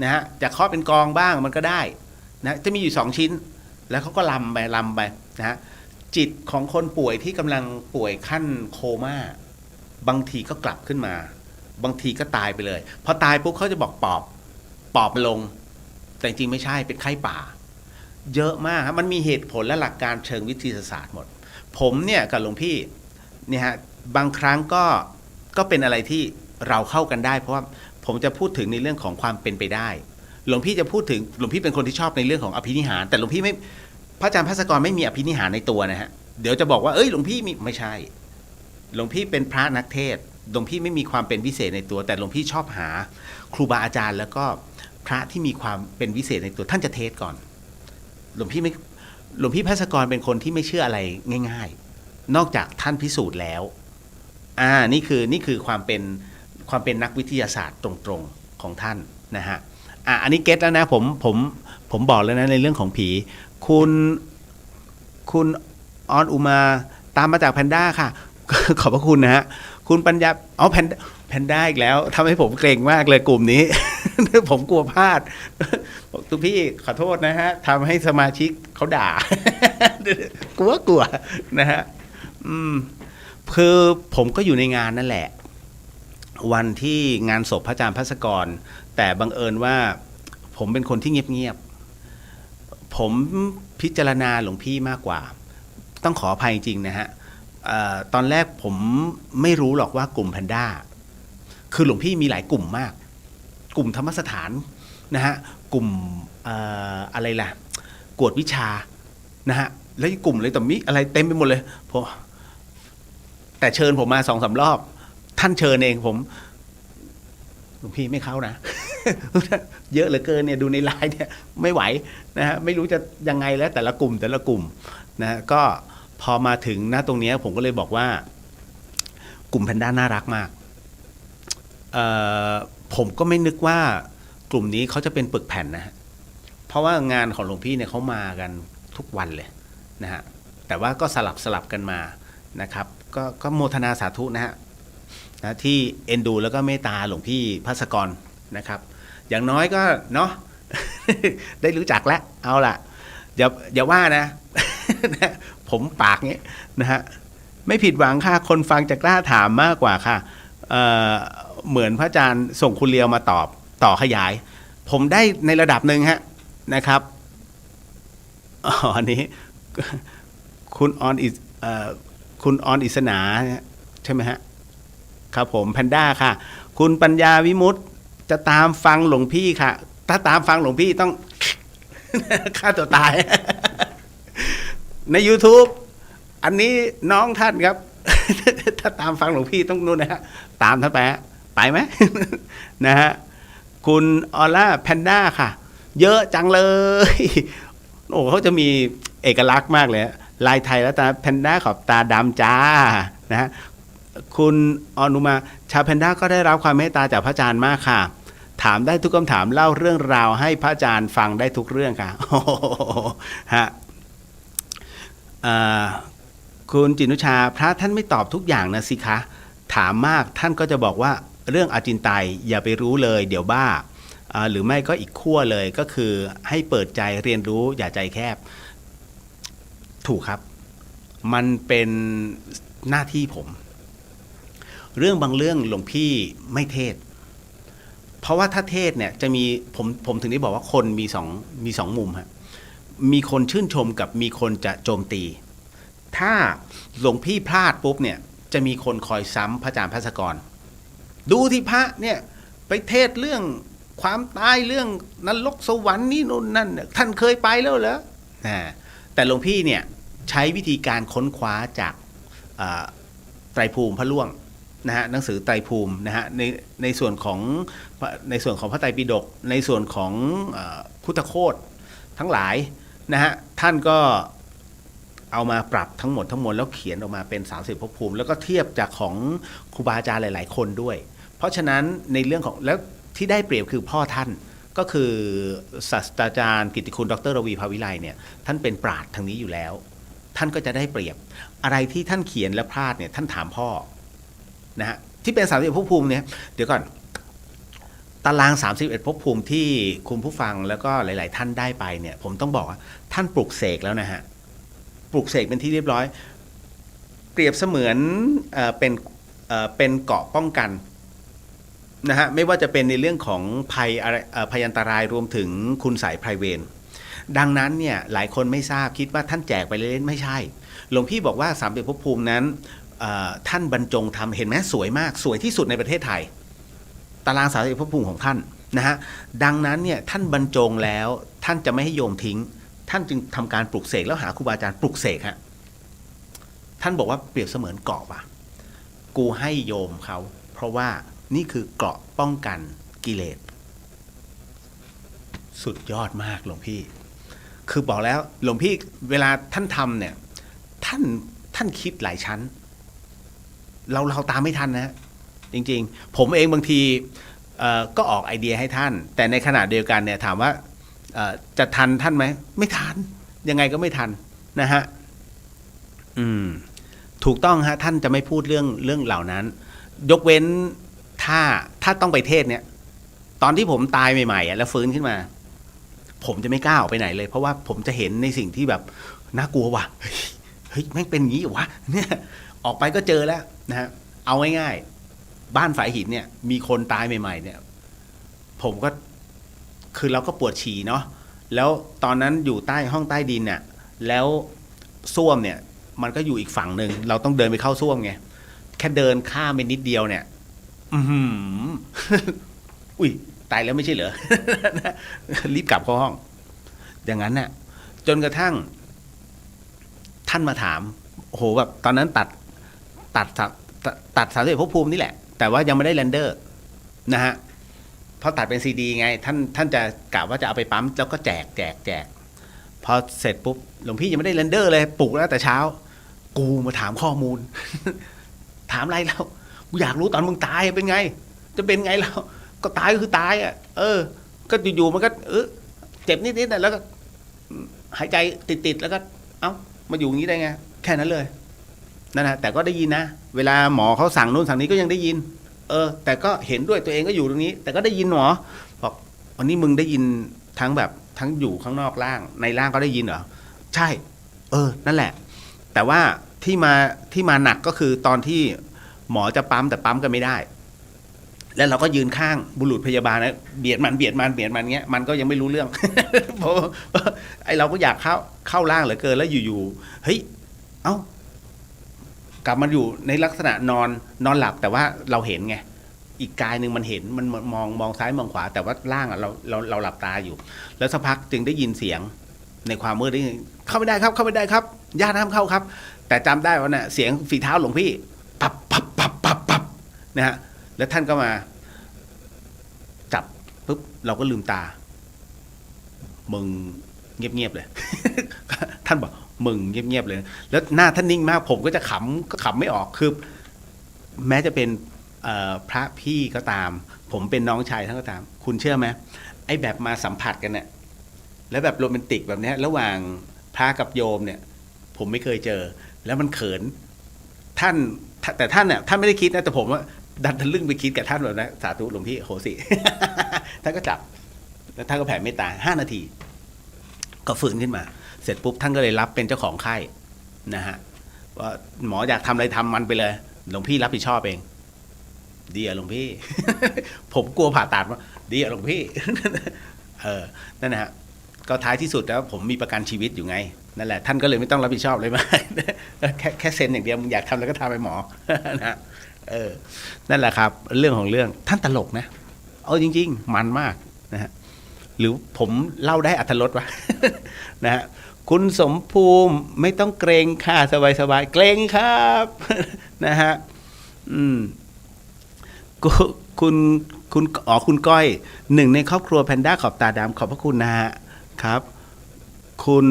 นะฮะจะเคาะเป็นกองบ้างมันก็ได้นะจะมีอยู่2ชิ้นแล้วเขาก็ลำไปนะฮะจิตของคนป่วยที่กำลังป่วยขั้นโคม่าบางทีก็กลับขึ้นมาบางทีก็ตายไปเลยพอตายปุ๊บเขาจะบอกปอบมันลงแต่จริงไม่ใช่เป็นไข้ป่าเยอะมากครับมันมีเหตุผลและหลักการเชิงวิทยาศาสตร์หมดผมเนี่ยกับหลวงพี่เนี่ยฮะบางครั้งก็เป็นอะไรที่เราเข้ากันได้เพราะว่าผมจะพูดถึงในเรื่องของความเป็นไปได้หลวงพี่จะพูดถึงหลวงพี่เป็นคนที่ชอบในเรื่องของอภินิหารแต่หลวงพี่ไม่พระอาจารย์ภัสกรไม่มีอภินิหารในตัวนะฮะเดี๋ยวจะบอกว่าเอ้ยหลวงพี่มีไม่ใช่หลวงพี่เป็นพระนักเทศหลวงพี่ไม่มีความเป็นวิเศษในตัวแต่หลวงพี่ชอบหาครูบาอาจารย์แล้วก็พระที่มีความเป็นวิเศษในตัวท่านจะเทศก่อนหลวงพี่ภัสกรเป็นคนที่ไม่เชื่ออะไรง่ายๆนอกจากท่านพิสูจน์แล้วนี่คือความเป็นนักวิทยาศาสตร์ตรงๆของท่านนะฮะอันนี้เก็ตแล้วนะผมบอกแล้วนะในเรื่องของผีคุณออนอุมาตามมาจากแพนด้าค่ะ ขอบพระคุณนะฮะคุณปัญญาแพนด้าอีกแล้วทำให้ผมเกรงมากเลยกลุ่มนี้ ผมกลัวพลาดบอกทุกพี่ขอโทษนะฮะทำให้สมาชิกเขาด่า กลัวนะฮะคือผมก็อยู่ในงานนั่นแหละวันที่งานศพพระอาจารย์ภัสกรแต่บังเอิญว่าผมเป็นคนที่เงียบๆผมพิจารณาหลวงพี่มากกว่าต้องขออภัยจริงนะฮะตอนแรกผมไม่รู้หรอกว่ากลุ่มแพนด้าคือหลวงพี่มีหลายกลุ่มมากกลุ่มธรรมสถานนะฮะกลุ่มอะไรล่ะกวดวิชานะฮะแล้วกลุ่มเลยแต่มีอะไรเต็มไปหมดเลยแต่เชิญผมมา2-3 รอบท่านเชิญเองผมหลวงพี่ไม่เข้านะ เยอะเหลือเกินเนี่ยดูในไลน์เนี่ยไม่ไหวนะฮะไม่รู้จะยังไงแล้วแต่ละกลุ่มนะก็พอมาถึงหน้าตรงนี้ผมก็เลยบอกว่ากลุ่มแพนด้าน่ารักมากผมก็ไม่นึกว่ากลุ่มนี้เขาจะเป็นปึกแผ่นนะฮะเพราะว่างานของหลวงพี่เนี่ยเขามากันทุกวันเลยนะฮะแต่ว่าก็สลับกันมานะครับก็โมทนาสาธุนะฮะที่เอ็นดูแล้วก็เมตตาหลวงพี่ภัสกรนะครับอย่างน้อยก็เนาะ ได้รู้จักแล้วเอาล่ะอย่าว่านะ ผมปากงี้นะฮะไม่ผิดหวังค่ะคนฟังจะกล้าถามมากกว่าค่ะเหมือนพระอาจารย์ส่งคุณเลียวมาตอบต่อขยายผมได้ในระดับหนึ่งฮะนะครับอันนี้คุณออนอิสนาใช่ไหมฮะครับผมแพนด้าค่ะคุณปัญญาวิมุตติจะตามฟังหลวงพี่ค่ะถ้าตามฟังหลวงพี่ต้อง ฆ่าตัวตาย ใน YouTube อันนี้น้องท่านครับ ถ้าตามฟังหลวงพี่ต้องนู่นนะฮะตามท่านไปไหม นะฮะคุณออล่าแพนด้าค่ะเยอะจังเลยโอ้เขาจะมีเอกลักษณ์มากเลยลายไทยแล้วตาแพนด้าขอบตาดำจ้านะฮะคุณอนุมาชาวแพนด้าก็ได้รับความเมตตาจากพระอาจารย์มากค่ะถามได้ทุกคำถามเล่าเรื่องราวให้พระอาจารย์ฟังได้ทุกเรื่องค่ะฮะคุณจินุชาพระท่านไม่ตอบทุกอย่างนะสิคะถามมากท่านก็จะบอกว่าเรื่องอาจินไตยอย่าไปรู้เลยเดี๋ยวบ้าหรือไม่ก็อีกขั้วเลยก็คือให้เปิดใจเรียนรู้อย่าใจแคบถูกครับมันเป็นหน้าที่ผมเรื่องบางเรื่องหลวงพี่ไม่เทศเพราะว่าถ้าเทศเนี่ยจะมีผมถึงได้บอกว่าคนมีสองมุมฮะมีคนชื่นชมกับมีคนจะโจมตีถ้าหลวงพี่พลาดปุ๊บเนี่ยจะมีคนคอยซ้ำพระอาจารย์ภัสกรดูที่พระเนี่ยไปเทศเรื่องความตายเรื่องนรกสวรรค์นี่นู่นนั่นท่านเคยไปแล้วเหรอแต่หลวงพี่เนี่ยใช้วิธีการค้นคว้าจากไตรภูมิพระล่วงนะฮะหนังสือไตรภูมินะฮะในส่วนของพระไตรปิฎกในส่วนของพุทธโคตทั้งหลายนะฮะท่านก็เอามาปรับทั้งหมดแล้วเขียนออกมาเป็น30ภพภูมิแล้วก็เทียบจากของครูบาอาจารย์หลายๆคนด้วยเพราะฉะนั้นในเรื่องของแล้วที่ได้เปรียบคือพ่อท่าน ก็คือศาสตราจารย์กิตติคุณดร.ระวีภาวิไลเนี่ยท่านเป็นปราชญ์ทางนี้อยู่แล้ว ท่านก็จะได้เปรียบอะไรที่ท่านเขียนและพลาดเนี่ยท่านถามพ่อนะฮะที่เป็น31ภพภูมิเนี่ยเดี๋ยวก่อนตาราง31ภพภูมิที่คุณผู้ฟังแล้วก็หลายๆท่านได้ไปเนี่ยผมต้องบอกว่าท่านปลุกเสกแล้วนะฮะปลุกเสกเป็นที่เรียบร้อยเปรียบเสมือนเป็นเกราะป้องกันนะฮะไม่ว่าจะเป็นในเรื่องของภัยอันตรายรวมถึงคุณไสยไพรเวรดังนั้นเนี่ยหลายคนไม่ทราบคิดว่าท่านแจกไปเล่นๆไม่ใช่หลวงพี่บอกว่า31ภพภูมินั้นท่านบรรจงทำเห็นไหมสวยมากสวยที่สุดในประเทศไทยตาราง31ภพภูมิของท่านนะฮะดังนั้นเนี่ยท่านบรรจงแล้วท่านจะไม่ให้โยมทิ้งท่านจึงทำการปลุกเสกแล้วหาครูบาอาจารย์ปลุกเสกฮะท่านบอกว่าเปรียบเสมือนเกราะว่ะกูให้โยมเขาเพราะว่านี่คือเกราะป้องกันกิเลสสุดยอดมากหลวงพี่คือบอกแล้วหลวงพี่เวลาท่านทำเนี่ยท่านคิดหลายชั้นเราตามไม่ทันนะจริงๆผมเองบางทีก็ออกไอเดียให้ท่านแต่ในขณะเดียวกันเนี่ยถามว่าจะทันท่านไหมไม่ทันยังไงก็ไม่ทันนะฮะถูกต้องฮะท่านจะไม่พูดเรื่องเหล่านั้นยกเว้นถ้าต้องไปเทศเนี่ยตอนที่ผมตายใหม่ๆแล้วฟื้นขึ้นมาผมจะไม่กล้าออกไปไหนเลยเพราะว่าผมจะเห็นในสิ่งที่แบบน่ากลัวว่ะเฮ้ยแม่งเป็นอย่างนี้วะเนี่ยออกไปก็เจอแล้วนะฮะเอาง่ายๆบ้านฝายหินเนี่ยมีคนตายใหม่ๆเนี่ยผมก็คือเราก็ปวดฉี่เนาะแล้วตอนนั้นอยู่ใต้ห้องใต้ดินเนี่ยแล้วส้วมเนี่ยมันก็อยู่อีกฝั่งหนึ่งเราต้องเดินไปเข้าส้วมไงแค่เดินข้ามไปนิดเดียวเนี่ยอุ้ยตายแล้วไม่ใช่เหรอ รีบกลับเข้าห้องอย่างนั้นน่ะจนกระทั่งท่านมาถามโอ้โหแบบตอนนั้นตัด31ภพภูมินี่แหละแต่ว่ายังไม่ได้เรนเดอร์นะฮะเพราะตัดเป็นซีดีไงท่านจะกะว่าจะเอาไปปั๊มแล้วก็แจกพอเสร็จปุ๊บหลวงพี่ยังไม่ได้เรนเดอร์เลยปลุกแล้วแต่เช้ากูมาถามข้อมูล ถามอะไรแล้วกูอยากรู้ตอนมึงตายเป็นไงจะเป็นไงแล้วก็ตายก็คือตายอ่ะก็อยู่ๆมันก็เจ็บนิดๆแล้วก็หายใจติดแล้วก็เอ้ามาอยู่อย่างนี้ได้ไงแค่นั้นเลยนั่นนะแต่ก็ได้ยินนะเวลาหมอเขาสั่งนู่นสั่งนี้ก็ยังได้ยินแต่ก็เห็นด้วยตัวเองก็อยู่ตรงนี้แต่ก็ได้ยินหมอบอกวันนี้มึงได้ยินทั้งอยู่ข้างนอกล่างในล่างก็ได้ยินเหรอใช่นั่นแหละแต่ว่าที่มาหนักก็คือตอนที่หมอจะปั๊มแต่ปั๊มกันไม่ได้แล้วเราก็ยืนข้างบุรุษพยาบาลนะเบียดมันเงี้ยมันก็ยังไม่รู้เรื่อง เพราะไอเราก็อยากเข้าล่างเหลือเกินแล้วอยู่ๆเฮ้ยเอ้ากลับมาอยู่ในลักษณะนอนหลับแต่ว่าเราเห็นไงอีกกายหนึ่งมันเห็นมันมองซ้ายมองขวาแต่ว่าล่างอ่ะเราหลับตาอยู่แล้วสักพักจึงได้ยินเสียงในความมืดได้เข้าไม่ได้ครับญาติห้ามเข้าครับแต่จำได้ว่าเนี่ยเสียงฝีเท้าหลวงพี่ปับนะฮะแล้วท่านก็มาจับปุ๊บเราก็ลืมตามึงเงียบๆเลย ท่านบอกมึงเงียบๆเลยแล้วหน้าท่านนิ่งมากผมก็จะขำไม่ออกคือแม้จะเป็นพระพี่ก็ตามผมเป็นน้องชายท่านก็ตามคุณเชื่อไหมไอ้แบบมาสัมผัสกันเนี่ยแล้วแบบโรแมนติกแบบนี้ระหว่างพระกับโยมเนี่ยผมไม่เคยเจอแล้วมันเขินแต่ท่านเนี่ยท่านไม่ได้คิดนะแต่ผมว่าดันทะลึ่งไปคิดกับท่านแบบนั้นสาธุหลวงพี่โหสิ ท่านก็จับแล้วท่านก็แผ่เมตตา5 นาทีก็ฟื้นขึ้นมาเสร็จปุ๊บท่านก็เลยรับเป็นเจ้าของไข้นะฮะว่าหมออยากทำอะไรทำมันไปเลยหลวงพี่รับผิดชอบเองดีอะหลวงพี่ ผมกลัวผ่าตัดว่าดีอะหลวงพี่ นั่นนะฮะก็ท้ายที่สุดแล้วผมมีประกันชีวิตอยู่ไงนั่นแหละท่านก็เลยไม่ต้องรับผิดชอบเลยมา แค่เซ็นอย่างเดียวมึงอยากทำแล้วก็ทำไปหมอ นะนั่นแหละครับเรื่องของเรื่องท่านตลกนะเอาจริงๆมันมากนะฮะหรือผมเล่าได้อรรถรสวะ นะฮะคุณสมภูมิไม่ต้องเกรงค่ะสบายๆเกรงครับ นะฮะคุณก้อยหนึ่งในครอบครัวแพนด้าขอบตาดำขอบพระคุณนะฮะครับคุณ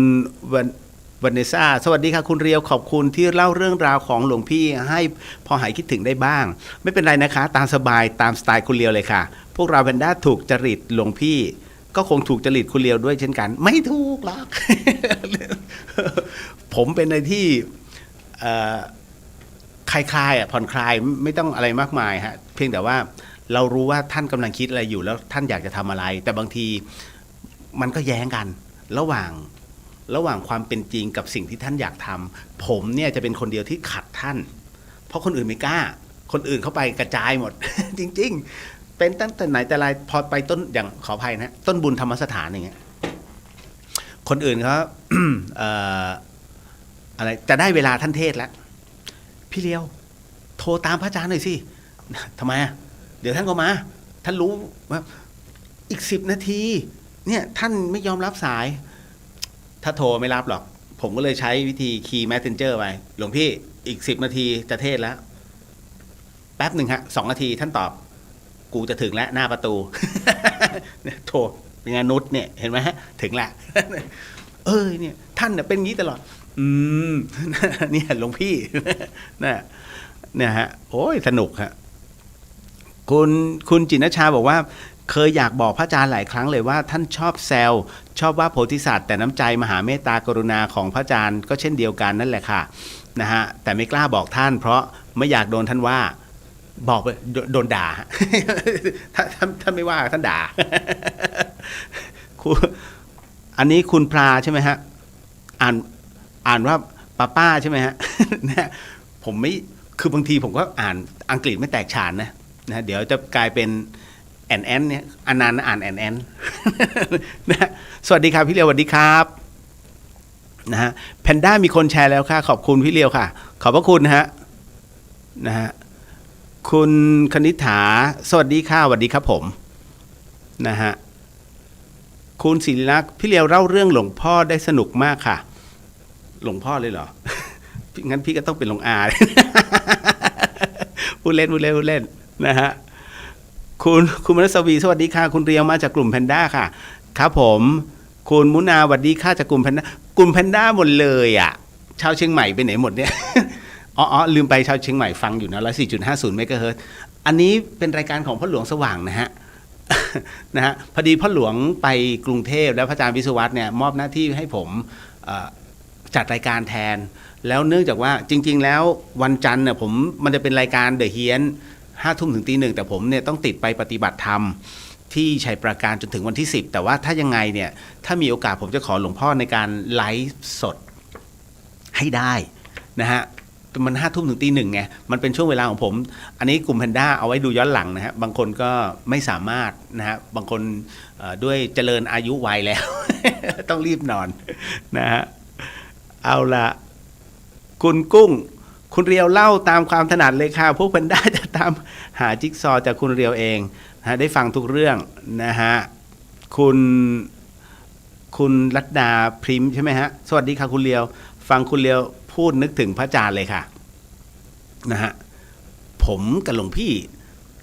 วันเนซ่าสวัสดีค่ะคุณเรียวขอบคุณที่เล่าเรื่องราวของหลวงพี่ให้พอหายคิดถึงได้บ้างไม่เป็นไรนะคะตามสบายตามสไตล์คุณเรียวเลยค่ะพวกเราแพนด้าถูกจริตหลวงพี่ ก็คงถูกจริตคุณเลียวด้วยเช่นกัน ไม่ถูกหรอก ผมเป็นในที่คลายๆผ่อนคลายไม่ต้องอะไรมากมายฮะเพียงแต่ว่าเรารู้ว่าท่านกำลังคิดอะไรอยู่แล้วท่านอยากจะทำอะไรแต่บางทีมันก็แย้งกันระหว่างความเป็นจริงกับสิ่งที่ท่านอยากทำผมเนี่ยจะเป็นคนเดียวที่ขัดท่านเพราะคนอื่นไม่กล้าคนอื่นเข้าไปกระจายหมด จริงๆเป็นตั้งแต่ไหนแต่ไรพอไปต้นอย่างขออภัยนะต้นบุญธรรมสถานอย่างเงี้ยคนอื่นเขา อะไรจะได้เวลาท่านเทศแล้วพี่เลียวโทรตามพระอาจารย์หน่อยสิทำไมเดี๋ยวท่านก็มาท่านรู้ว่าอีก10 นาทีเนี่ยท่านไม่ยอมรับสายถ้าโทรไม่รับหรอกผมก็เลยใช้วิธีคีย์ messenger ไปหลวงพี่อีก10 นาทีจะเทศแล้วแป๊บหนึ่งฮะ2 นาทีท่านตอบกูจะถึงแล้วหน้าประตู โทรเป็นไงนุชเนี่ยเห็นไหมถึงแล้ว เนี่ยท่านเนี่ยเป็นงี้ตลอดเนี่ยหลวงพี่ เนี่ยฮะโอ้ยสนุกฮะคุณจินชาบอกว่าเคยอยากบอกพระอาจารย์หลายครั้งเลยว่าท่านชอบแซวชอบว่าโพธิสัตว์แต่น้ำใจมหาเมตตากรุณาของพระอาจารย์ก็เช่นเดียวกันนั่นแหละค่ะนะฮะแต่ไม่กล้าบอกท่านเพราะไม่อยากโดนท่านว่าบอกไปโดนด่า ถ้าไม่ว่าท่านด่า อันนี้คุณพราใช่ไหมฮะอ่านว่าป้าใช่ไหมฮะ เนี่ยผมไม่คือบางทีผมก็อ่านอังกฤษไม่แตกฉานนะเดี๋ยวจะกลายเป็นแอนเนี่ยอนันต์อ่านแอน นะสวัสดีครับพี่เลียวสวัสดีครับนะฮะแพนด้ามีคนแชร์แล้วค่ะขอบคุณพี่เลียวค่ะขอบพระคุณนะฮะคุณคณิษฐาสวัสดีค่ะสวัสดีครับผมนะฮะคุณศิริลักษณ์พี่เลียวเล่าเรื่องหลวงพ่อได้สนุกมากค่ะหลวงพ่อเลยเหรอ งั้นพี่ก็ต้องเป็นหลวงอา พูดเล่นนะฮะคุณมนัสวีสวัสดีค่ะคุณเรียวมาจากกลุ่มแพนด้าค่ะครับผมคุณมุนาสวัสดีค่ะจากกลุ่มแพนด้าหมดเลยอ่ะชาวเชียงใหม่ไปไหนหมดเนี่ย อ๋อลืมไปชาวเชียงใหม่ฟังอยู่นะ104.50 เมกะเฮิรตซ์อันนี้เป็นรายการของพ่อหลวงสว่างนะฮะ นะฮะพอดีพ่อหลวงไปกรุงเทพแล้วพระอาจารย์วิศวัตรเนี่ยมอบหน้าที่ให้ผมจัดรายการแทนแล้วเนื่องจากว่าจริงๆแล้ววันจันทร์เนี่ยมันจะเป็นรายการเดอะเฮียน5 ทุ่มถึงตี 1แต่ผมเนี่ยต้องติดไปปฏิบัติธรรมที่ชัยปราการจนถึงวันที่10แต่ว่าถ้ายังไงเนี่ยถ้ามีโอกาสผมจะขอหลวงพ่อในการไลฟ์สดให้ได้นะฮะมัน5 ทุ่มถึงตี 1ไงมันเป็นช่วงเวลาของผมอันนี้กลุ่มแพนด้าเอาไว้ดูย้อนหลังนะฮะบางคนก็ไม่สามารถนะฮะบางคนด้วยเจริญอายุวัยแล้ว ต้องรีบนอนนะฮะเอาละคุณกุ้งคุณเรียวเล่าตามความถนัดเลยค่ะพวกแพนด้าจะตามหาจิ๊กซอจากคุณเรียวเองนะได้ฟังทุกเรื่องนะฮะคุณรัตดาพริมใช่ไหมฮะสวัสดีค่ะคุณเรียวฟังคุณเรียวพูดนึกถึงพระอาจารย์เลยค่ะนะฮะผมกับหลวงพี่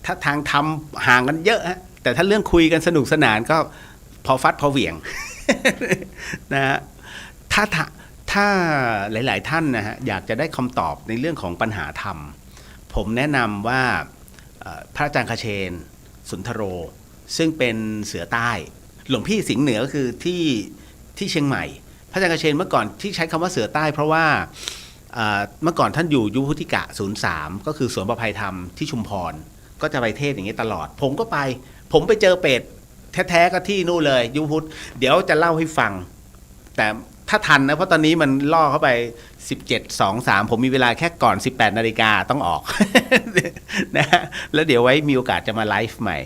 ถ้าทางทำห่างกันเยอะฮะแต่ถ้าเรื่องคุยกันสนุกสนานก็พอฟัดพอเหวี่ยง นะฮะถ้าหลายๆท่านนะฮะอยากจะได้คำตอบในเรื่องของปัญหาธรรมผมแนะนำว่าพระอาจารย์คเชนสุนทโรซึ่งเป็นเสือใต้หลวงพี่สิงห์เหนือก็คือที่เชียงใหม่พระอาจารย์คเชนเมื่อก่อนที่ใช้คำว่าเสือใต้เพราะว่าเมื่อก่อนท่านอยู่ยุพุทธิกะ03ก็คือสวนประภัยธรรมที่ชุมพรก็จะไปเทศอย่างนี้ตลอดผมก็ผมไปเจอเป็ดแท้ๆก็ที่นู่นเลยยุพุทธเดี๋ยวจะเล่าให้ฟังแต่ถ้าทันนะเพราะตอนนี้มันล่อเข้าไป17:23ผมมีเวลาแค่ก่อน 18 นาฬิกาต้องออก นะฮะแล้วเดี๋ยวไว้มีโอกาสจะมาไลฟ์ใหม่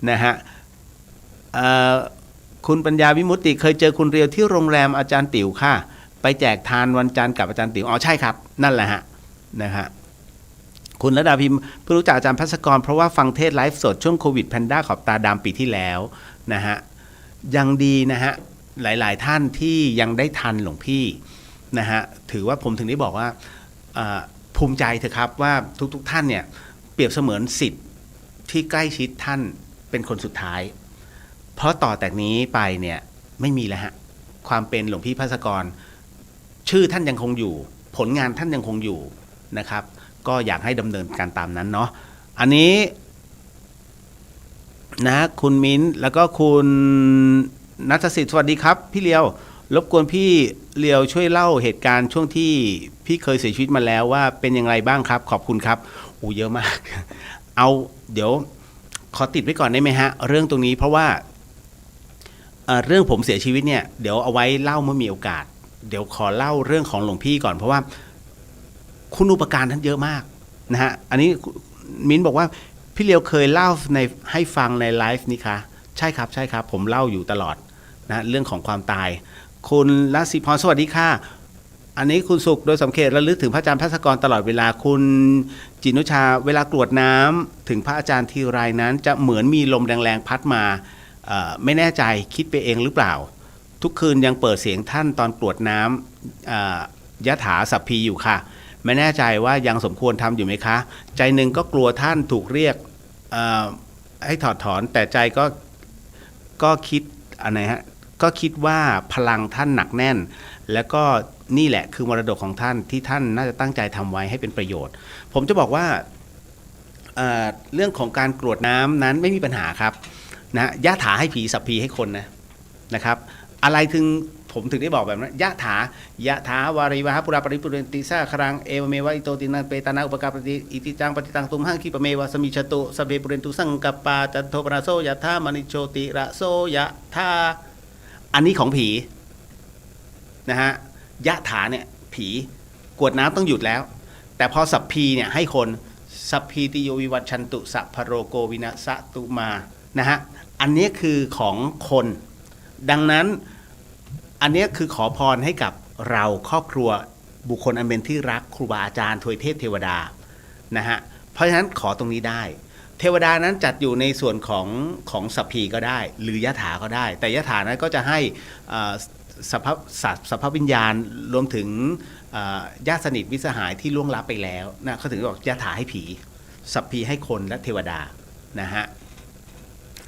นะฮะคุณปัญญาวิมุตติเคยเจอคุณเรียวที่โรงแรมอาจารย์ติ๋วค่ะไปแจกทานวันจันทร์กับอาจารย์ติ๋วอ๋อใช่ครับนั่นแหละฮะนะฮะคุณระดาพิมพ์เพิ่งรู้จักอาจารย์ภัสกรเพราะว่าฟังเทศไลฟ์สดช่วงโควิดแพนด้าขอบตาดำปีที่แล้วนะฮะยังดีนะฮะหลายๆท่านที่ยังได้ทันหลวงพี่นะฮะถือว่าผมถึงได้บอกว่าภูมิใจเถอะครับว่าทุกท่านเนี่ยเปรียบเสมือนศิษย์ที่ใกล้ชิดท่านเป็นคนสุดท้ายเพราะต่อแต่นี้ไปเนี่ยไม่มีแล้วฮะความเป็นหลวงพี่ภัสกรชื่อท่านยังคงอยู่ผลงานท่านยังคงอยู่นะครับก็อยากให้ดำเนินการตามนั้นเนาะอันนี้นะคุณมิ้นแล้วก็คุณ นัทสิทธิ์สวัสดีครับพี่เลียวรบกวนพี่เลียวช่วยเล่าเหตุการณ์ช่วงที่พี่เคยเสียชีวิตมาแล้วว่าเป็นอย่างไรบ้างครับขอบคุณครับเยอะมากเอาเดี๋ยวขอติดไว้ก่อนได้ไหมฮะเรื่องตรงนี้เพราะว่าเรื่องผมเสียชีวิตเนี่ยเดี๋ยวเอาไว้เล่าเมื่อมีโอกาสเดี๋ยวขอเล่าเรื่องของหลวงพี่ก่อนเพราะว่าคุณอุปการท่านเยอะมากนะฮะอันนี้มิ้นบอกว่าพี่เลียวเคยเล่าให้ฟังในไลฟ์นี้คะใช่ครับใช่ครับผมเล่าอยู่ตลอดนะเรื่องของความตายคุณลัศพรสวัสดีค่ะอันนี้คุณสุขโดยสังเกตระลึกถึงพระอาจารย์ภัสกรตลอดเวลาคุณจินุชาเวลากรวดน้ำถึงพระอาจารย์ทีไรนั้นจะเหมือนมีลมแรงๆพัดมาไม่แน่ใจคิดไปเองหรือเปล่าทุกคืนยังเปิดเสียงท่านตอนกรวดน้ำยะถาสัพพีอยู่ค่ะไม่แน่ใจว่ายังสมควรทำอยู่ไหมคะใจหนึ่งก็กลัวท่านถูกเรียกให้ถอดถอนแต่ใจก็คิดอะไรฮะก็คิดว่าพลังท่านหนักแน่นแล้วก็นี่แหละคือมรดกของท่านที่ท่านน่าจะตั้งใจทำไว้ให้เป็นประโยชน์ผมจะบอกว่าเรื่องของการกรวดน้ำนั้นไม่มีปัญหาครับนะยะถาให้ผีสัพพีให้คนนะครับอะไรผมถึงได้บอกแบบนั้นยะถาวาริวะปุราปริปุเรนติสาครังเอวเมวะอิโตตินันเปตานาอุปการปฏิอิติจังปฏิตังตุมหังคิปเมวะสมิชตุสเปปุเรนตุสังกปาจันโทปราโซยะธามณิโชติระโซยะธาอันนี้ของผีนะฮะยะถาเนี่ยผีกวดน้ำต้องหยุดแล้วแต่พอสัพพีเนี่ยให้คนสัพพีติโยวิวัชชันตุสัพพโรโกวินัสตุมานะฮะอันนี้คือของคนดังนั้นอันนี้คือขอพรให้กับเราครอบครัวบุคคลอันเป็นที่รักครูบาอาจารย์ทวยเทพเทวดานะฮะเพราะฉะนั้นขอตรงนี้ได้เทวดานั้นจัดอยู่ในส่วนของสัพพีก็ได้หรือยะถาก็ได้แต่ยะถานั้นก็จะให้สัพพวิญญาณรวมถึงญาติสนิทมิตรสหายที่ล่วงลับไปแล้วนะเขาถึงบอกยะถาให้ผีสัพพีให้คนและเทวดานะฮะ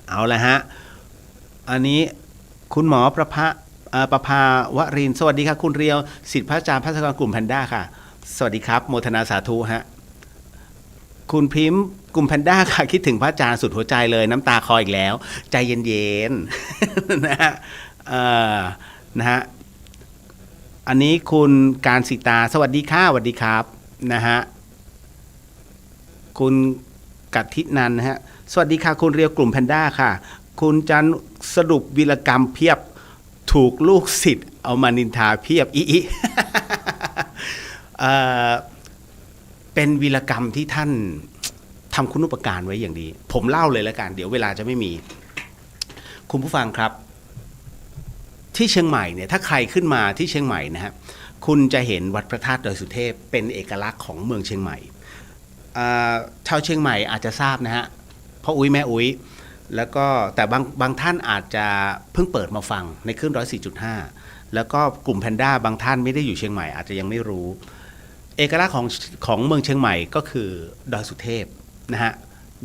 เอาละฮะอันนี้คุณหมอประภาวรินทร์สวัสดีค่ะคุณเรียวศิษย์พระอาจารย์ภัสกรกลุ่มแพนด้าค่ะสวัสดีครับโมทนาสาธุฮะคุณพิมพ์กลุ่มแพนด้าค่ะคิดถึงพระอาจารย์สุดหัวใจเลยน้ำตาคลออีกแล้วใจเย็นๆนะฮะนะฮะอันนี้คุณการสิตาสวัสดีค่ะสวัสดีครับนะฮะคุณกัตทินันนะฮะสวัสดีค่ะคุณเรียวกลุ่มแพนด้าค่ะคุณจันสรุปวีรกรรมเพียบถูกลูกศิษย์เอามานินทาเพียบอีเป็นวีรกรรมที่ท่านทำคุณูปการไว้อย่างดีผมเล่าเลยแล้วกันเดี๋ยวเวลาจะไม่มีคุณผู้ฟังครับที่เชียงใหม่เนี่ยถ้าใครขึ้นมาที่เชียงใหม่นะฮะคุณจะเห็นวัดพระธาตุดอยสุเทพเป็นเอกลักษณ์ของเมืองเชียงใหม่ชาวเชียงใหม่อาจจะทราบนะฮะพ่ออุ้ยแม่อุ้ยแล้วก็แต่บางท่านอาจจะเพิ่งเปิดมาฟังในคลื่น 104.5 แล้วก็กลุ่มแพนด้าบางท่านไม่ได้อยู่เชียงใหม่อาจจะยังไม่รู้เอกลักษณ์ของเมืองเชียงใหม่ก็คือดอยสุเทพนะฮะ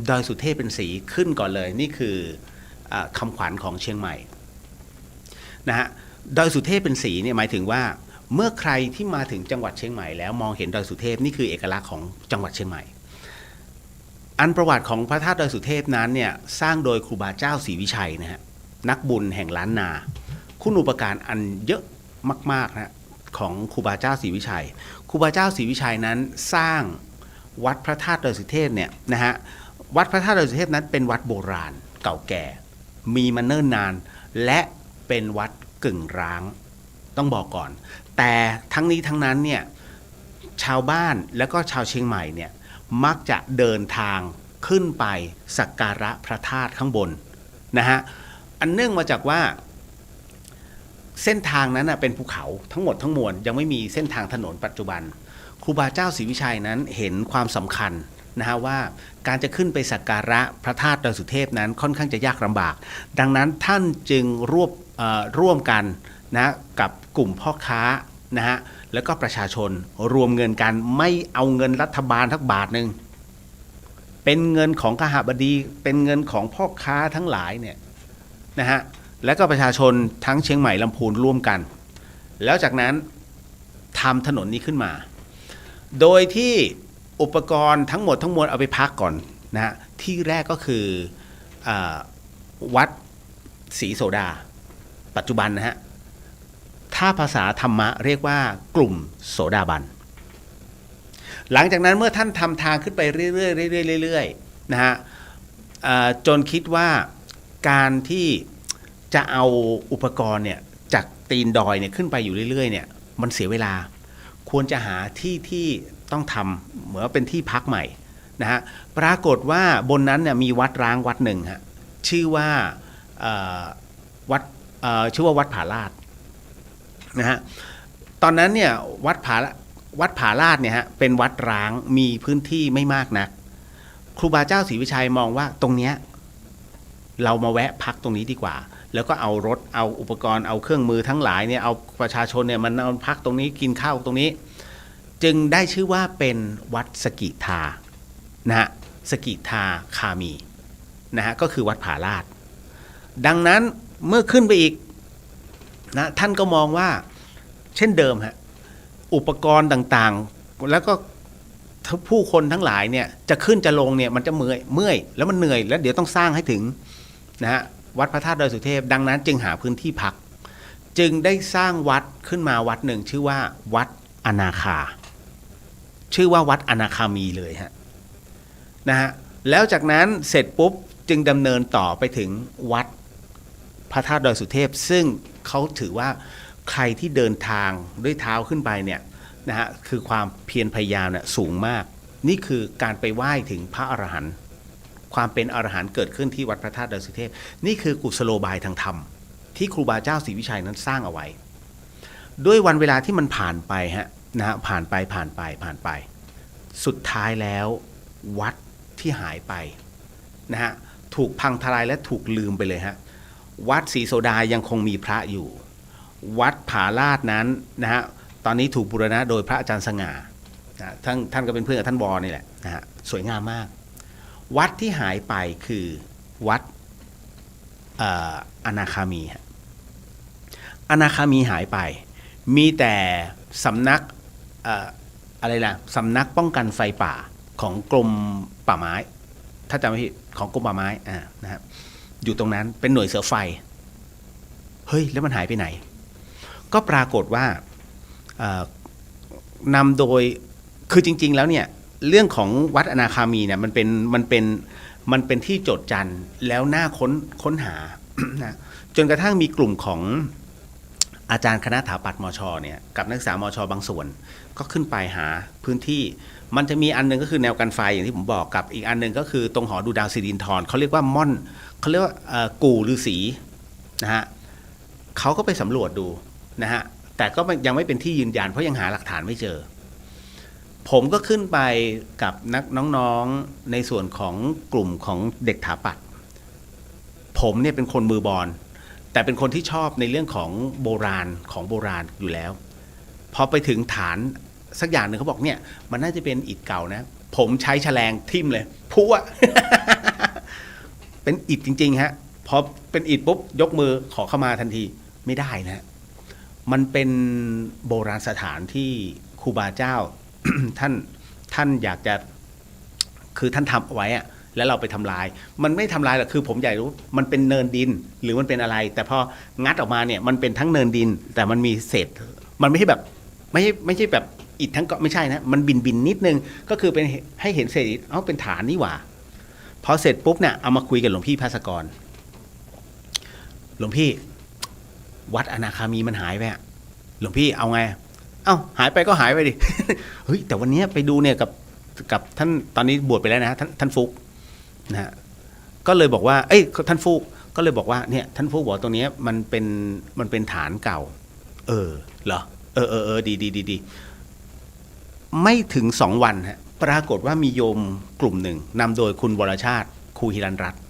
ดอยสุเทพเป็นสีขึ้นก่อนเลยนี่คือคำขวัญของเชียงใหม่นะฮะดอยสุเทพเป็นสีเนี่ยหมายถึงว่าเมื่อใครที่มาถึงจังหวัดเชียงใหม่แล้วมองเห็นดอยสุเทพนี่คือเอกลักษณ์ของจังหวัดเชียงใหม่อันประวัติของพระธาตุดอยสุเทพนั้นเนี่ยสร้างโดยครูบาเจ้าศรีวิชัยนะฮะนักบุญแห่งล้านนาคุณูปการอันเยอะมากๆนะของครูบาเจ้าศรีวิชัยครูบาเจ้าศรีวิชัยนั้นสร้างวัดพระธาตุดอยสุเทพเนี่ยนะฮะวัดพระธาตุดอยสุเทพนั้นเป็นวัดโบราณเก่าแก่มีมาเนิ่นนานและเป็นวัดกึ่งร้างต้องบอกก่อนแต่ทั้งนี้ทั้งนั้นเนี่ยชาวบ้านแล้วก็ชาวเชียงใหม่เนี่ยมักจะเดินทางขึ้นไปสักการะพระธาตุข้างบนนะฮะอันเนื่องมาจากว่าเส้นทางนั้นเป็นภูเขาทั้งหมดทั้งมวลยังไม่มีเส้นทางถนนปัจจุบันครูบาเจ้าศรีวิชัยนั้นเห็นความสำคัญนะฮะว่าการจะขึ้นไปสักการะพระธาตุดอยสุเทพนั้นค่อนข้างจะยากลำบากดังนั้นท่านจึงร่วมกันนะกับกลุ่มพ่อค้านะฮะแล้วก็ประชาชนรวมเงินกันไม่เอาเงินรัฐบาลทักบาทหนึ่งเป็นเงินของขหบดีเป็นเงินของพ่อค้าทั้งหลายเนี่ยนะฮะแล้วก็ประชาชนทั้งเชียงใหม่ลำพูนร่วมกันแล้วจากนั้นทำถนนนี้ขึ้นมาโดยที่อุปกรณ์ทั้งหมดทั้งมวลเอาไปพักก่อนนะฮะที่แรกก็คือวัดศรีโสดา ปัจจุบันนะฮะถ้าภาษาธรรมะเรียกว่ากลุ่มโสดาบันหลังจากนั้นเมื่อท่านทำทางขึ้นไปเรื่อยๆเรื่อยๆนะฮะจนคิดว่าการที่จะเอาอุปกรณ์เนี่ยจากตีนดอยเนี่ยขึ้นไปอยู่เรื่อยๆเนี่ยมันเสียเวลาควรจะหาที่ต้องทำเหมือนเป็นที่พักใหม่นะฮะปรากฏว่าบนนั้นเนี่ยมีวัดร้างวัดหนึ่งฮะชื่อว่าวัดผาลาดนะฮะตอนนั้นเนี่ยวัดผาลาดเนี่ยฮะเป็นวัดร้างมีพื้นที่ไม่มากนักครูบาเจ้าศรีวิชัยมองว่าตรงเนี้ยเรามาแวะพักตรงนี้ดีกว่าแล้วก็เอารถเอาอุปกรณ์เอาเครื่องมือทั้งหลายเนี่ยเอาประชาชนเนี่ยมันพักตรงนี้กินข้าวตรงนี้จึงได้ชื่อว่าเป็นวัดสกิทานะฮะสกิทาคามีนะฮะก็คือวัดผาลาดดังนั้นเมื่อขึ้นไปอีกนะท่านก็มองว่าเช่นเดิมฮะอุปกรณ์ต่างๆแล้วก็ผู้คนทั้งหลายเนี่ยจะขึ้นจะลงเนี่ยมันจะเมื่อยแล้วมันเหนื่อยแล้วเดี๋ยวต้องสร้างให้ถึงนะฮะวัดพระธาตุดอยสุเทพดังนั้นจึงหาพื้นที่พักจึงได้สร้างวัดขึ้นมาวัดหนึ่งชื่อว่าวัดอนาคาชื่อว่าวัดอนาคามีเลยฮะนะฮะแล้วจากนั้นเสร็จปุ๊บจึงดำเนินต่อไปถึงวัดพระธาตุดอยสุเทพซึ่งเขาถือว่าใครที่เดินทางด้วยเท้าขึ้นไปเนี่ยนะฮะคือความเพียรพยายามเนี่ยสูงมากนี่คือการไปไหว้ถึงพระอรหันต์ความเป็นอรหันต์เกิดขึ้นที่วัดพระธาตุดอยสุเทพนี่คือกุศโลบายทางธรรมที่ครูบาเจ้าศรีวิชัยนั้นสร้างเอาไว้ด้วยวันเวลาที่มันผ่านไปฮะนะฮะผ่านไปสุดท้ายแล้ววัดที่หายไปนะฮะถูกพังทลายและถูกลืมไปเลยฮะวัดศรีโสดายังคงมีพระอยู่วัดผาลาดนั้นนะฮะตอนนี้ถูกบูรณะโดยพระอาจารย์สง่านะท่านก็เป็นเพื่อนกับท่านวอนี่แหละนะฮะสวยงามมากวัดที่หายไปคือวัดอนาคามีฮะอนาคามีหายไปมีแต่สำนักอะไรล่ะสำนักป้องกันไฟป่าของกรมป่าไม้ถ้าจำไม่ผิดของกรมป่าไม้นะฮะอยู่ตรงนั้นเป็นหน่วยเสือไฟเฮ้ยแล้วมันหายไปไหนก็ปรากฏว่านำโดยคือจริงๆแล้วเนี่ยเรื่องของวัดอนาคามีเนี่ยมันเป็นที่โจษจันแล้วน่าค้นหา นะจนกระทั่งมีกลุ่มของอาจารย์คณะถาปัตย์มชเนี่ยกับนักศึกษามชบางส่วนก็ขึ้นไปหาพื้นที่มันจะมีอันนึงก็คือแนวกันไฟอย่างที่ผมบอกกับอีกอันนึงก็คือตรงหอดูดาวสิรินธรเขาเรียกว่าม่อนเขาเรียกว่ากู่ฤาษีนะฮะเขาก็ไปสำรวจดูนะฮะแต่ก็ยังไม่เป็นที่ยืนยันเพราะยังหาหลักฐานไม่เจอผมก็ขึ้นไปกับน้องๆในส่วนของกลุ่มของเด็กถาปัตย์ผมเนี่ยเป็นคนมือบอลแต่เป็นคนที่ชอบในเรื่องของโบราณอยู่แล้วพอไปถึงฐานสักอย่างหนึ่งเขาบอกเนี่ยมันน่าจะเป็นอิฐเก่านะผมใช้แฉลงทิ่มเลยพัว เป็นอิฐจริงๆฮะพอเป็นอิฐปุ๊บยกมือขอเข้ามาทันทีไม่ได้นะมันเป็นโบราณสถานที่ครูบาเจ้า ท่านอยากจะคือท่านทำเอาไว้อะแล้วเราไปทำลายมันไม่ทำลายหรอกคือผมอยากรู้มันเป็นเนินดินหรือมันเป็นอะไรแต่พองัดออกมาเนี่ยมันเป็นทั้งเนินดินแต่มันมีเศษมันไม่ใช่แบบไม่ใช่แบบอิฐทั้งก็ไม่ใช่นะมันบินนิดนึงก็คือเป็นให้เห็นเศษอิฐเป็นฐานนี่หว่าพอเสร็จปุ๊บเนี่ยเอามาคุยกับหลวงพี่ภาสกรหลวงพี่วัดอนาคามีมันหายไปหลวงพี่เอาไงหายไปก็หายไปดิ เฮ้ยแต่วันนี้ไปดูเนี่ยกับท่านตอนนี้บวชไปแล้วนะท่านฟุกนะฮะก็เลยบอกว่าท่านฟุกก็เลยบอกว่าเนี่ยท่านฟุกบอกตรงนี้มันเป็นฐานเก่าเหรอดีไม่ถึง2 วันฮะปรากฏว่ามีโยมกลุ่มหนึ่งนำโดยคุณวรชาติครูฮิรันรัตน์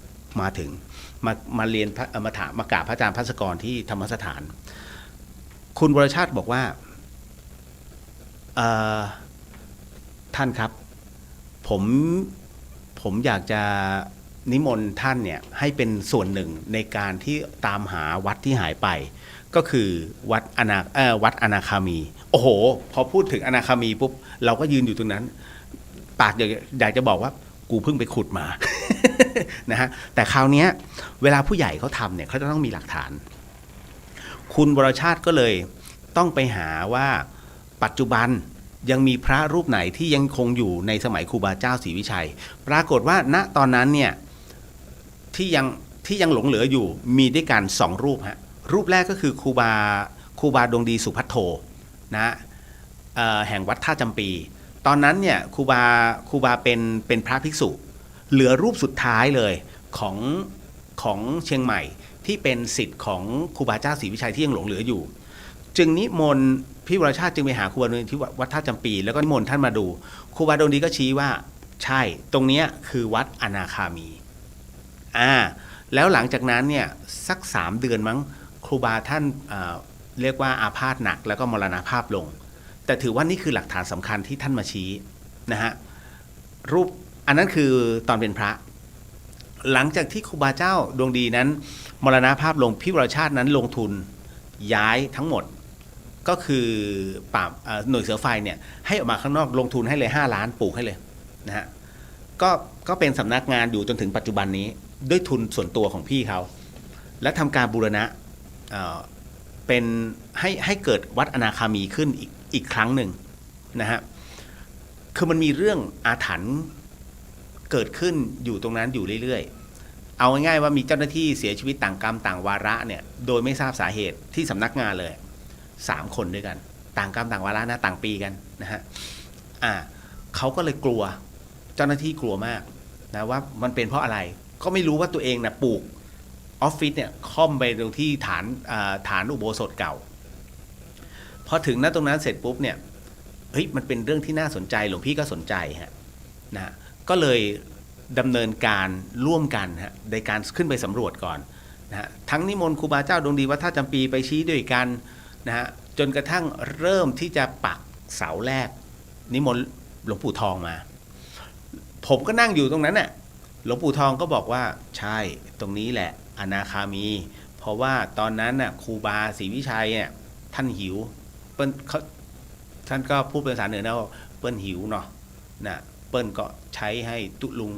มาถึงมาเรียนมาถามมากราบพระอาจารย์ภัสกรที่ธรรมสถานคุณวรชาติบอกว่าท่านครับผมอยากจะนิมนต์ท่านเนี่ยให้เป็นส่วนหนึ่งในการที่ตามหาวัดที่หายไปก็คือวัดอนาคามีโอ้โหพอพูดถึงอนาคามีปุ๊บเราก็ยืนอยู่ตรงนั้นปากอยากจะบอกว่ากูเพิ่งไปขุดมา นะฮะแต่คราวนี้เวลาผู้ใหญ่เขาทำเนี่ยเขาจะต้องมีหลักฐาน คุณวรชาติก็เลยต้องไปหาว่าปัจจุบันยังมีพระรูปไหนที่ยังคงอยู่ในสมัยครูบาเจ้าศรีวิชัยปรากฏว่าณตอนนั้นเนี่ยที่ยังหลงเหลืออยู่มีด้วยกัน2 รูปฮะรูปแรกก็คือครูบาดวงดีสุพัทโธนะแห่งวัดท่าจำปีตอนนั้นเนี่ยครูบาเป็นพระภิกษุเหลือรูปสุดท้ายเลยของเชียงใหม่ที่เป็นศิษย์ของครูบาเจ้าศรีวิชัยที่ยังหลงเหลืออยู่จึงนิมนต์พี่วรชาติจึงไปหาครูบาดวงดีที่วัดท่าจำปีแล้วก็นิมนต์ท่านมาดูครูบาดวงดีก็ชี้ว่าใช่ตรงเนี้ยคือวัดอนาคามีแล้วหลังจากนั้นเนี่ยสัก3 เดือนมั้งครูบาท่านเรียกว่าอาพาธหนักแล้วก็มรณภาพลงแต่ถือว่านี่คือหลักฐานสำคัญที่ท่านมาชี้นะฮะรูปอันนั้นคือตอนเป็นพระหลังจากที่ครูบาเจ้าดวงดีนั้นมรณภาพลงพี่วรชาตินั้นลงทุนย้ายทั้งหมดก็คือหน่วยเสือไฟเนี่ยให้ออกมาข้างนอกลงทุนให้เลย5 ล้านปลูกให้เลยนะฮะก็เป็นสำนักงานอยู่จนถึงปัจจุบันนี้ด้วยทุนส่วนตัวของพี่เขาและทำการบูรณะเป็นให้เกิดวัดอนาคามีขึ้นอีกครั้งหนึ่งนะฮะคือมันมีเรื่องอาถรรพ์เกิดขึ้นอยู่ตรงนั้นอยู่เรื่อยๆเอาง่ายๆว่ามีเจ้าหน้าที่เสียชีวิตต่างกรรมต่างวาระเนี่ยโดยไม่ทราบสาเหตุที่สำนักงานเลย3 คนด้วยกันต่างกรรมต่างวาระนะต่างปีกันนะฮะเขาก็เลยกลัวเจ้าหน้าที่กลัวมากนะว่ามันเป็นเพราะอะไรก็ไม่รู้ว่าตัวเองนะปลูกออฟฟิศเนี่ยค่อมไปตรงที่ฐานอุโบสถเก่าพอถึงตรงนั้นเสร็จปุ๊บเนี่ยเฮ้ยมันเป็นเรื่องที่น่าสนใจหลวงพี่ก็สนใจฮะนะก็เลยดำเนินการร่วมกันฮะในการขึ้นไปสำรวจก่อนนะฮะทั้งนิมนต์ครูบาเจ้าดวงดีวัดท่าจำปีไปชี้ด้วยกันนะฮะจนกระทั่งเริ่มที่จะปักเสาแรกนิมนต์หลวงปู่ทองมาผมก็นั่งอยู่ตรงนั้นน่ะหลวงปู่ทองก็บอกว่าใช่ตรงนี้แหละอนาคามีเพราะว่าตอนนั้นน่ะครูบาศรีวิชัยเนี่ยท่านหิวท่านก็พูดเป็นภาษาเหนือนะว่าเปิ้ลหิวเนาะนะเปิ้ลก็ใช้ให้ตุลุง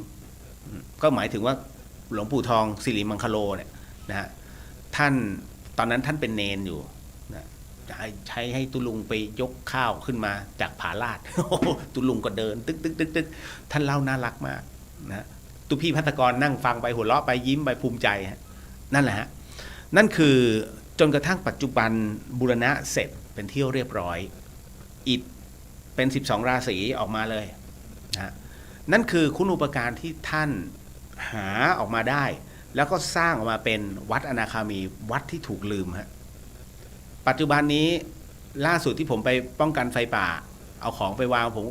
ก็หมายถึงว่าหลวงปู่ทองสิริมังคโลเนี่ยนะฮะท่านตอนนั้นท่านเป็นเนนอยู่นะใช้ให้ตุลุงไปยกข้าวขึ้นมาจากผาลาด ตุลุงก็เดินตึกท่านเล่าน่ารักมากนะตุพี่พัฒกรนั่งฟังไปหัวเราะไปยิ้มไปภูมิใจนั่นแหละฮะนั่นคือจนกระทั่งปัจจุบันบูรณะเสร็จเป็นที่เรียบร้อยอิฐเป็น12 ราศีออกมาเลยนะนั่นคือคุณูปการที่ท่านหาออกมาได้แล้วก็สร้างออกมาเป็นวัดอนาคามีวัดที่ถูกลืมฮะปัจจุบันนี้ล่าสุดที่ผมไปป้องกันไฟป่าเอาของไปวางผม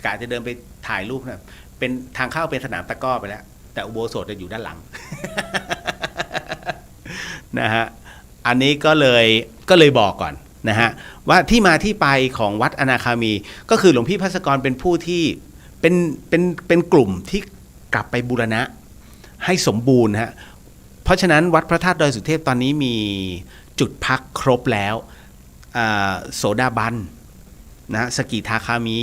กะจะเดินไปถ่ายรูปนะเป็นทางเข้าเป็นสนามตะก้อไปแล้วแต่อุโบสถจะอยู่ด้านหลัง นะฮะอันนี้ก็เลยบอกก่อนนะฮะว่าที่มาที่ไปของวัดอนาคามีก็คือหลวงพี่ภัสกรเป็นผู้ที่เป็นกลุ่มที่กลับไปบูรณะให้สมบูรณ์ฮะเพราะฉะนั้นวัดพระธาตุดอยสุเทพตอนนี้มีจุดพักครบแล้วโสดาบันนะสกิทาคามี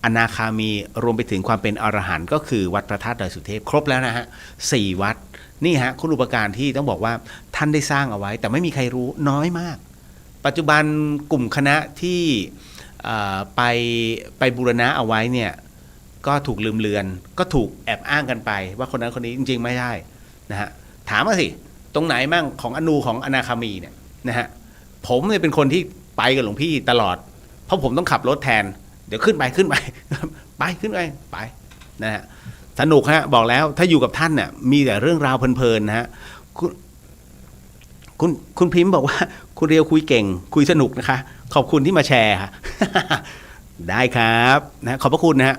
อนาคามีรวมไปถึงความเป็นอรหันต์ก็คือวัดพระธาตุดอยสุเทพครบแล้วนะฮะ4 วัดนี่ฮะคุณอุปการที่ต้องบอกว่าท่านได้สร้างเอาไว้แต่ไม่มีใครรู้น้อยมากปัจจุบันกลุ่มคณะที่ไปบูรณะเอาไว้เนี่ยก็ถูกลืมเลือนก็ถูกแอบอ้างกันไปว่าคนนั้นคนนี้จริงๆไม่ได้นะฮะถามมาสิตรงไหนมั่งของอนูของอนาคามีเนี่ยนะฮะผมเนี่ยเป็นคนที่ไปกับหลวงพี่ตลอดเพราะผมต้องขับรถแทนเดี๋ยวขึ้นไปขึ้นไปนะฮะสนุกฮะบอกแล้วถ้าอยู่กับท่านเนี่ยมีแต่เรื่องราวเพลินๆนะฮะคุณพิมพ์บอกว่าคุณเรียวคุยเก่งคุยสนุกนะคะขอบคุณที่มาแชร์ค่ะ ได้ครับนะขอบพระคุณนะฮะ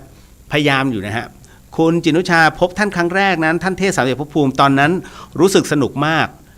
พยายามอยู่นะฮะคุณจินุชาพบท่านครั้งแรกนั้นท่านเทศสามเหลี่ยมภพภูมิตอนนั้นรู้สึกสนุกมาก